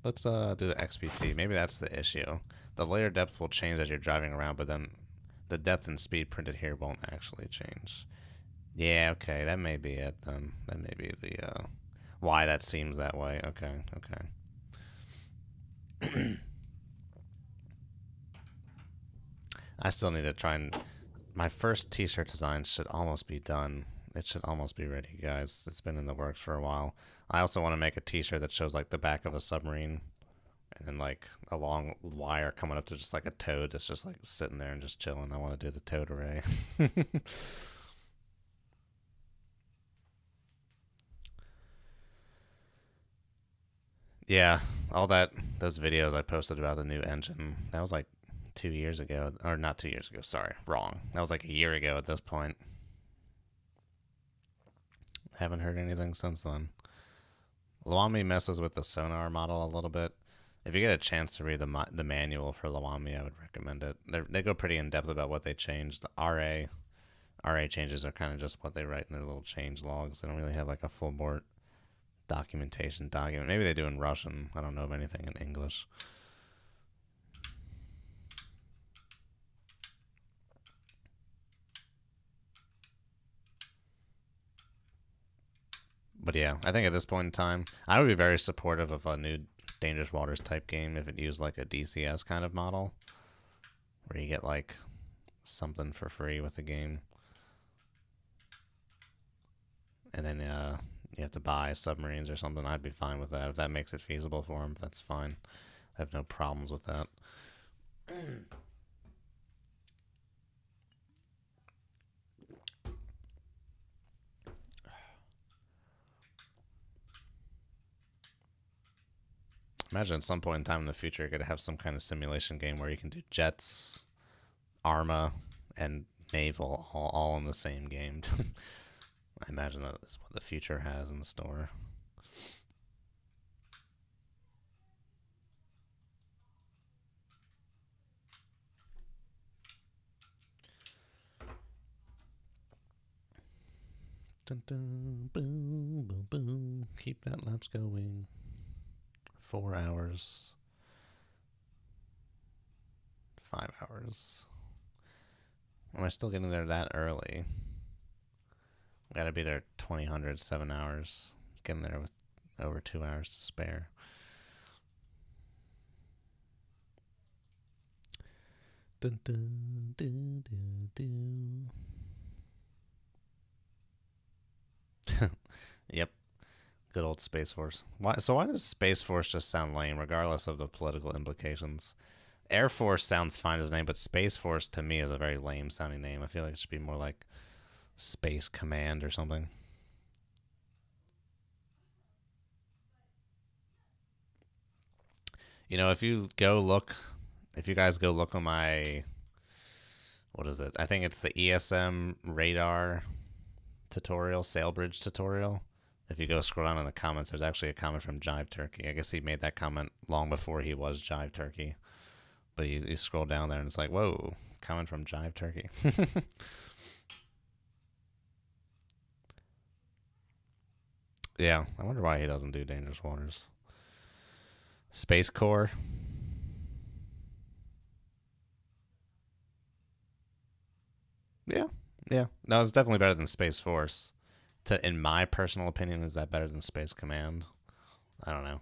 Let's do the XPT. Maybe that's the issue. The layer depth will change as you're driving around, but then the depth and speed printed here won't actually change. Yeah, okay, that may be it then. That may be the why that seems that way. Okay, okay. I still need to try and... My first t-shirt design should almost be done. It should almost be ready, guys. It's been in the works for a while. I also want to make a t-shirt that shows like the back of a submarine and then like a long wire coming up to just like a toad that's just like sitting there and just chilling. I want to do the toad array. Yeah, all those videos I posted about the new engine, that was like 2 years ago, or not 2 years ago, sorry, wrong. That was like a year ago at this point. Haven't heard anything since then. LwAmi messes with the sonar model a little bit. If you get a chance to read the manual for LwAmi, I would recommend it. They go pretty in depth about what they changed. The RA changes are kind of just what they write in their little change logs. They don't really have like a full board documentation document. Maybe they do in Russian. I don't know of anything in English. But yeah, I think at this point in time, I would be very supportive of a new Dangerous Waters type game if it used like a DCS kind of model, where you get like something for free with the game, and then you have to buy submarines or something. I'd be fine with that. If that makes it feasible for them, that's fine. I have no problems with that. Imagine at some point in time in the future, you're going to have some kind of simulation game where you can do jets, Arma, and naval all in the same game. I imagine that is what the future has in store. Dun, dun, boom, boom, boom. Keep that laps going. 4 hours. 5 hours. Am I still getting there that early? Gotta be there 2000, 7 hours. Getting there with over 2 hours to spare. Dun, dun, dun, dun, dun. Yep. Good old Space Force. Why does Space Force just sound lame, regardless of the political implications? Air Force sounds fine as a name, but Space Force to me is a very lame sounding name. I feel like it should be more like Space Command or something. You know, if you guys go look on my, what is it? I think it's the ESM radar tutorial, sail bridge tutorial. If you go scroll down in the comments, there's actually a comment from Jive Turkey. I guess he made that comment long before he was Jive Turkey. But you scroll down there and it's like, whoa, comment from Jive Turkey. Yeah, I wonder why he doesn't do Dangerous Waters. Space Corps. Yeah. No, it's definitely better than Space Force. In my personal opinion, is that better than Space Command? I don't know.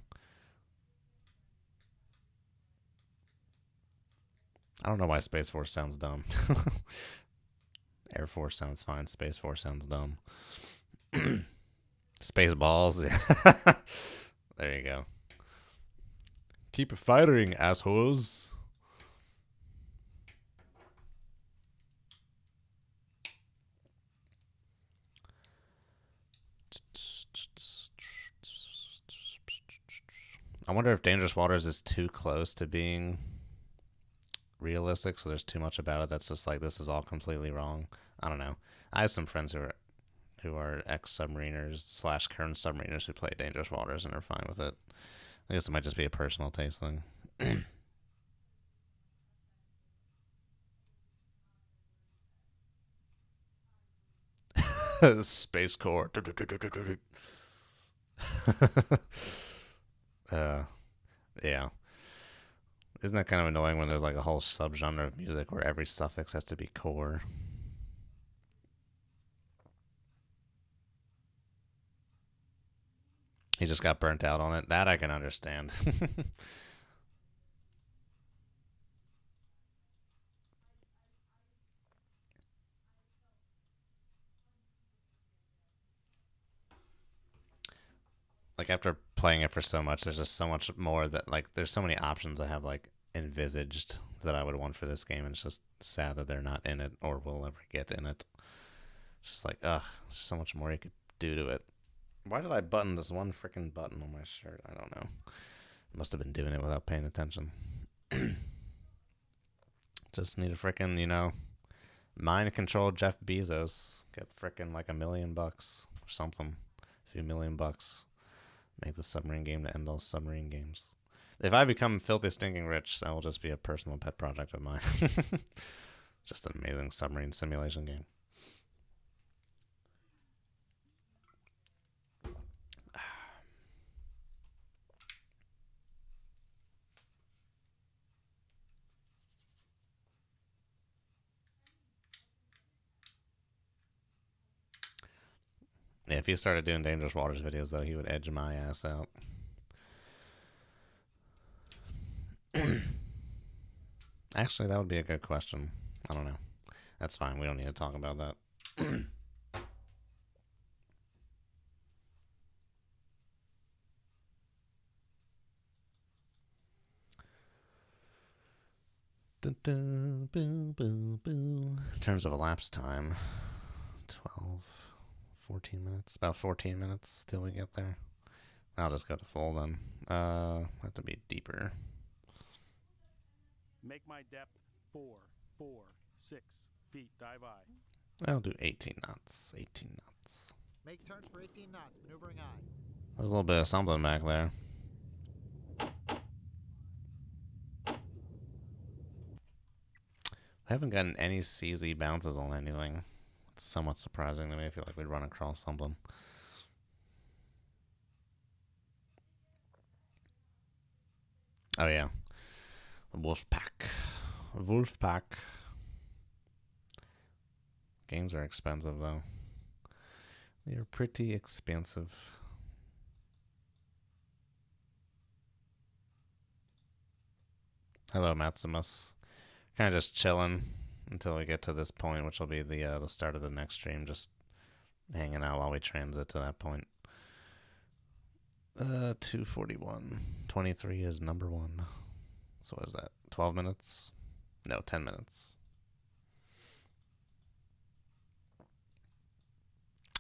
I don't know why Space Force sounds dumb. Air Force sounds fine. Space Force sounds dumb. Space Balls. There you go. Keep firing, assholes. I wonder if Dangerous Waters is too close to being realistic, so there's too much about it that's just like, this is all completely wrong. I don't know. I have some friends who are ex-submariners / current submariners who play Dangerous Waters and are fine with it. I guess it might just be a personal taste thing. Space Corps. Yeah. Isn't that kind of annoying when there's like a whole subgenre of music where every suffix has to be core? He just got burnt out on it. That I can understand. Like after playing it for so much. There's just so much more that, like, there's so many options I have, like, envisaged that I would want for this game, and it's just sad that they're not in it or will ever get in it. It's just like, ugh, there's so much more you could do to it. Why did I button this one freaking button on my shirt? I don't know. Must have been doing it without paying attention. Just need a freaking, you know, mind control Jeff Bezos. Get freaking like $1 million or something. A few $1,000,000. Make the submarine game to end all submarine games. If I become filthy stinking rich, that will just be a personal pet project of mine. Just an amazing submarine simulation game. Yeah, if he started doing Dangerous Waters videos, though, he would edge my ass out. Actually, that would be a good question. I don't know. That's fine. We don't need to talk about that. Dun, dun, boo, boo, boo. In terms of elapsed time, 12, 14 minutes. About 14 minutes till we get there. I'll just go to full then. Have to be deeper. Make my depth 4, 4, 6 feet. Dive I. I'll do 18 knots. 18 knots. Make turns for 18 knots. Maneuvering I. There's a little bit of something back there. I haven't gotten any CZ bounces on anything. It's somewhat surprising to me. I feel like we'd run across something. Oh yeah. The wolf pack. Wolf pack. Games are expensive though. They are pretty expensive. Hello, Maximus. Kind of just chilling until we get to this point, which will be the start of the next stream. Just hanging out while we transit to that point. 2:41. 23 is number 1. So what is that? 12 minutes? No, 10 minutes.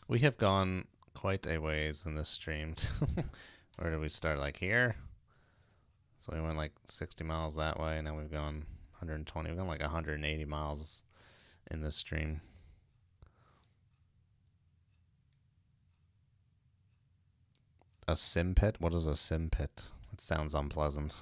We have gone quite a ways in this stream. Where did we start? Like here? So we went like 60 miles that way, and now we've gone 120. We've gone like 180 miles in this stream. A sim pit? What is a sim pit? It sounds unpleasant.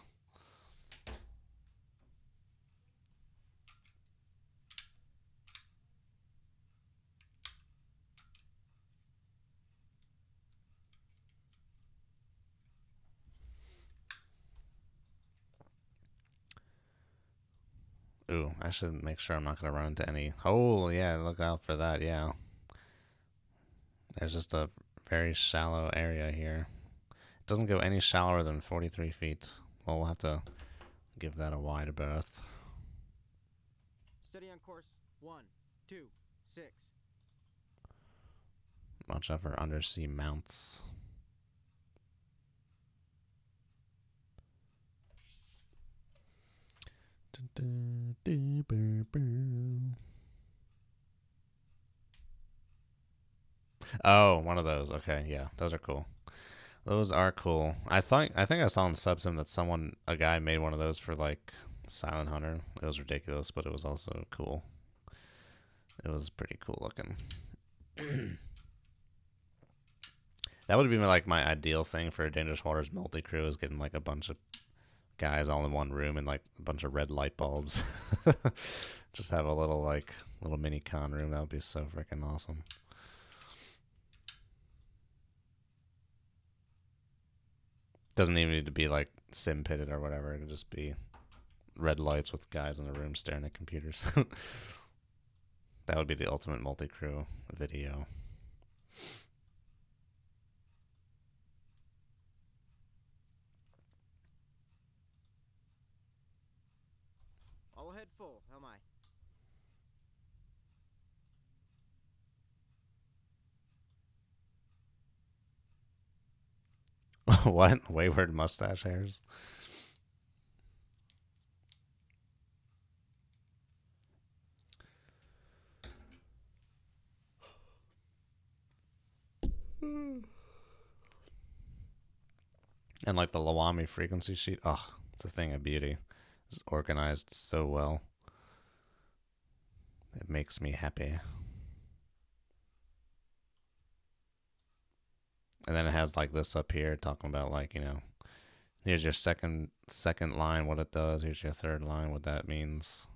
Ooh, I should make sure I'm not going to run into any... Oh, yeah, look out for that, yeah. There's just a very shallow area here. It doesn't go any shallower than 43 feet. Well, we'll have to give that a wide berth. Steady on course. 1, 2, 6. Watch out for undersea mounts. Oh, one of those. Okay, yeah, those are cool. Those are cool. I think I saw on Subsim that a guy made one of those for like Silent Hunter. It was ridiculous, but it was also cool. It was pretty cool looking. That would be like my ideal thing for a Dangerous Waters multi-crew, is getting like a bunch of guys all in one room and like a bunch of red light bulbs. Just have a little mini con room. That would be so freaking awesome. Doesn't even need to be like sim pitted or whatever. It could just be red lights with guys in a room staring at computers. That would be the ultimate multi-crew video. All ahead full. How am I? What? Wayward mustache hairs? And like the LwAmi frequency sheet, oh, it's a thing of beauty. It's organized so well. It makes me happy. And then it has like this up here talking about like, you know, here's your second line, what it does. Here's your third line, what that means.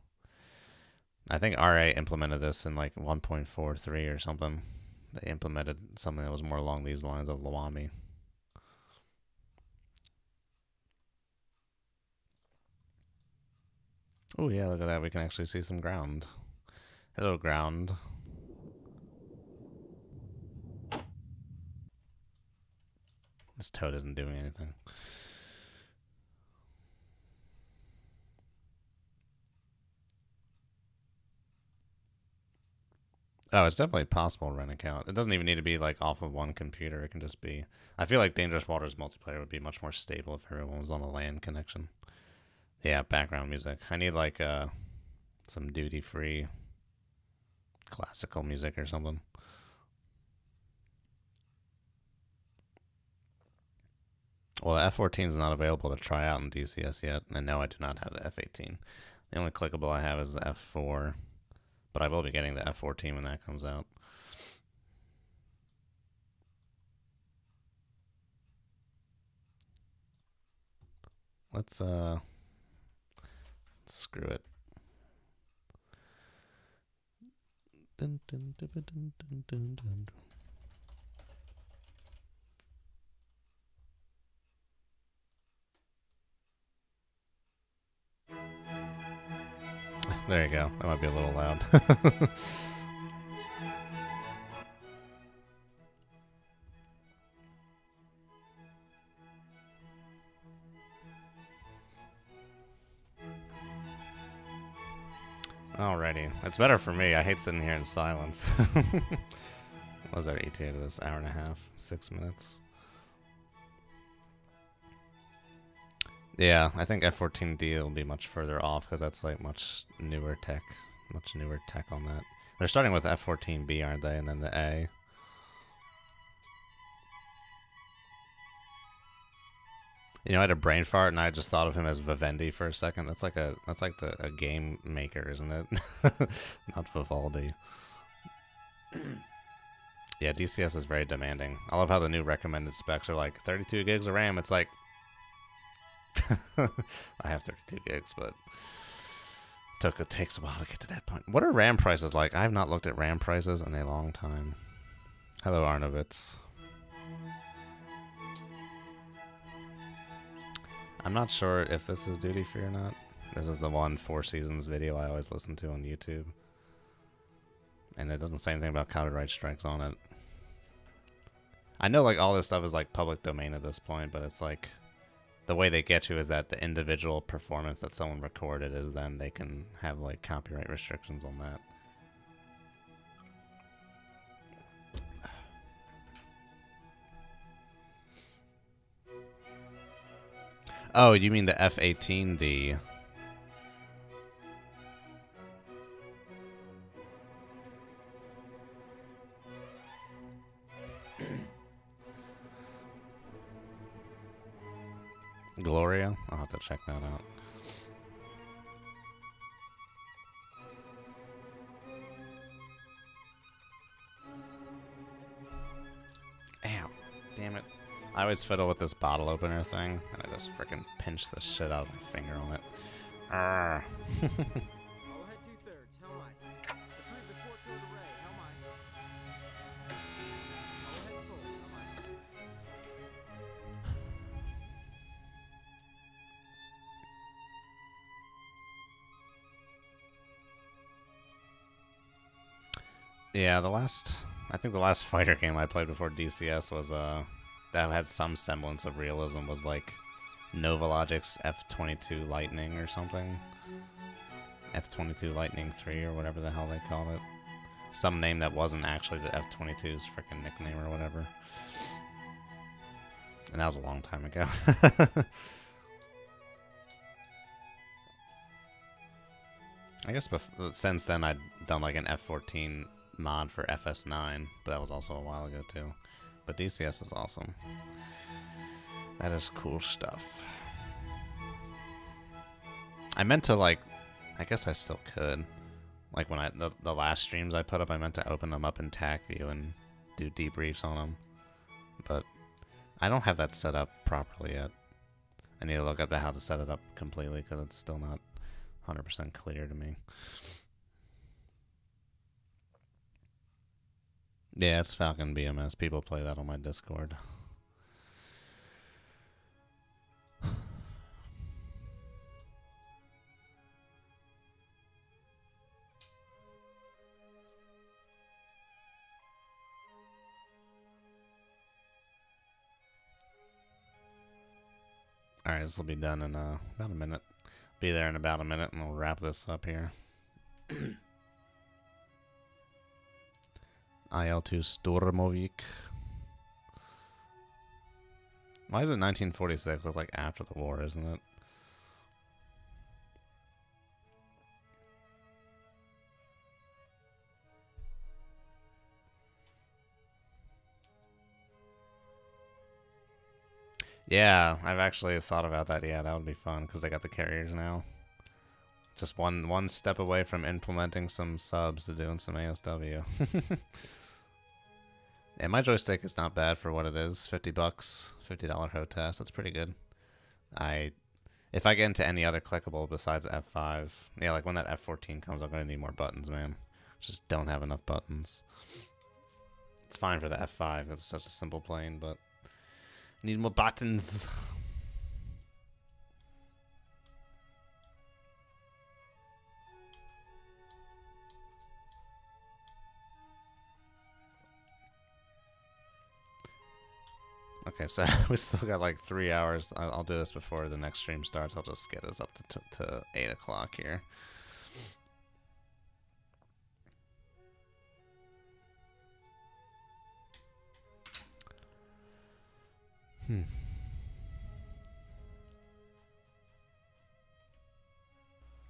I think RA implemented this in like 1.43 or something. They implemented something that was more along these lines of LwAmi. Oh yeah, look at that. We can actually see some ground. Hello, ground. This toad isn't doing anything. Oh, it's definitely possible to rent account. It doesn't even need to be like off of one computer. It can just be. I feel like Dangerous Waters multiplayer would be much more stable if everyone was on a LAN connection. Yeah, background music. I need like some duty-free classical music or something. Well, the F14 is not available to try out in DCS yet, and no, I do not have the F18. The only clickable I have is the F4, but I will be getting the F14 when that comes out. Let's screw it. Dun, dun, dun, dun, dun, dun, dun. There you go. That might be a little loud. Alrighty. It's better for me. I hate sitting here in silence. What was our ETA to this? Hour and a half? 6 minutes? Yeah, I think F14D will be much further off because that's like much newer tech on that. They're starting with F14B, aren't they? And then the A. You know, I had a brain fart and I just thought of him as Vivendi for a second. That's like a game maker, isn't it? Not Vivaldi. Yeah, DCS is very demanding. I love how the new recommended specs are like 32 gigs of RAM. It's like I have 32 gigs, but it takes a while to get to that point. What are RAM prices like? I have not looked at RAM prices in a long time. Hello, Arnovitz. I'm not sure if this is duty free or not. This is the one Four Seasons video I always listen to on YouTube. And it doesn't say anything about copyright strikes on it. I know like all this stuff is like public domain at this point, but it's like the way they get you is that the individual performance that someone recorded is then they can have like copyright restrictions on that. Oh, you mean the F18D? Gloria? I'll have to check that out. Ow. Damn it. I always fiddle with this bottle opener thing, and I just freaking pinch the shit out of my finger on it. Arrgh. I'll head 2/3. How am I? Retrieve the port toward array. How am I? I'll head full. How am I? Yeah, I think the last fighter game I played before DCS was, that had some semblance of realism, was like Novologic's F-22 Lightning or something. F-22 Lightning 3 or whatever the hell they called it. Some name that wasn't actually the F-22's freaking nickname or whatever. And that was a long time ago. I guess since then I'd done like an F14 mod for FS9, but that was also a while ago too. But DCS is awesome. That is cool stuff. I meant to like, I guess I still could. Like when the last streams I put up, I meant to open them up in TAC view and do debriefs on them. But I don't have that set up properly yet. I need to look up how to set it up completely because it's still not 100% clear to me. Yeah, it's Falcon BMS. People play that on my Discord. Alright, this will be done in about a minute. Be there in about a minute and we'll wrap this up here. IL-2 Stormovik. Why is it 1946? That's like after the war, isn't it? Yeah, I've actually thought about that. Yeah, that would be fun because they got the carriers now. Just one step away from implementing some subs to doing some ASW. Yeah, my joystick is not bad for what it is. $50, $50 HOTAS. That's pretty good. If I get into any other clickable besides F5, yeah, like when that F14 comes, I'm gonna need more buttons, man. Just don't have enough buttons. It's fine for the F5 because it's such a simple plane, but need more buttons. Okay, so we still got like 3 hours. I'll do this before the next stream starts. I'll just get us up to 8 o'clock here.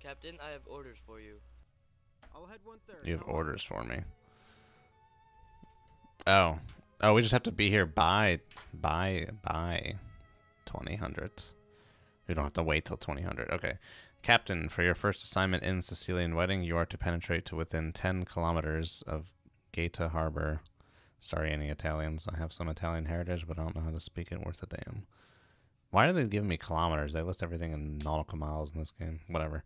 Captain, I have orders for you. I'll head 1/3. You have orders for me. Oh, we just have to be here by 2000. We don't have to wait till 2000. Okay. Captain, for your first assignment in Sicilian Wedding, you are to penetrate to within 10 kilometers of Gaeta Harbor. Sorry, any Italians. I have some Italian heritage, but I don't know how to speak it worth a damn. Why are they giving me kilometers? They list everything in nautical miles in this game. Whatever.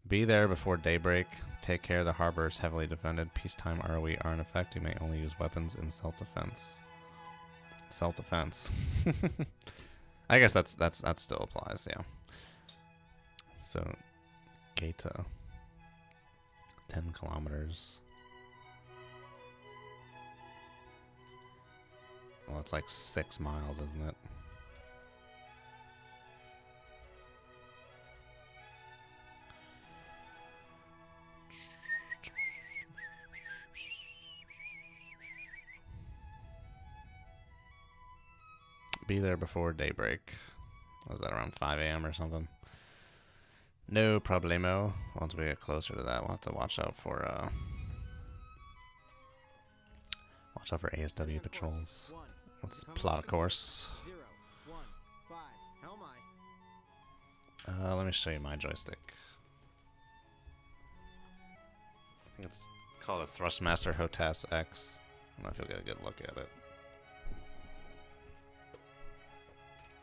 Be there before daybreak. Take care. The harbor is heavily defended. Peacetime ROE are in effect. You may only use weapons in self-defense. Self-defense. I guess that still applies, yeah. So, Gaeta. 10 kilometers. Well, it's like 6 miles, isn't it? Be there before daybreak. Was that around 5 a.m. or something? No problemo. Once we get closer to that, we'll have to watch out for ASW patrols. Let's plot a course. 0, 1, 5. How am I? Let me show you my joystick. I think it's called a Thrustmaster HOTAS X. I don't know if you'll get a good look at it.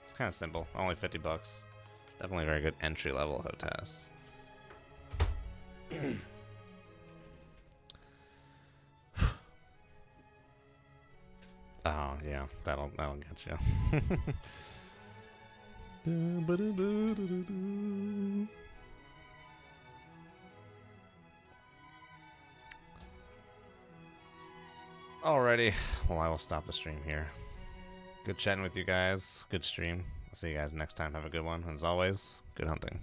It's kind of simple. Only $50. Definitely a very good entry level HOTAS. Oh yeah, that'll get you. Alrighty, well I will stop the stream here. Good chatting with you guys. Good stream. I'll see you guys next time. Have a good one. And as always, good hunting.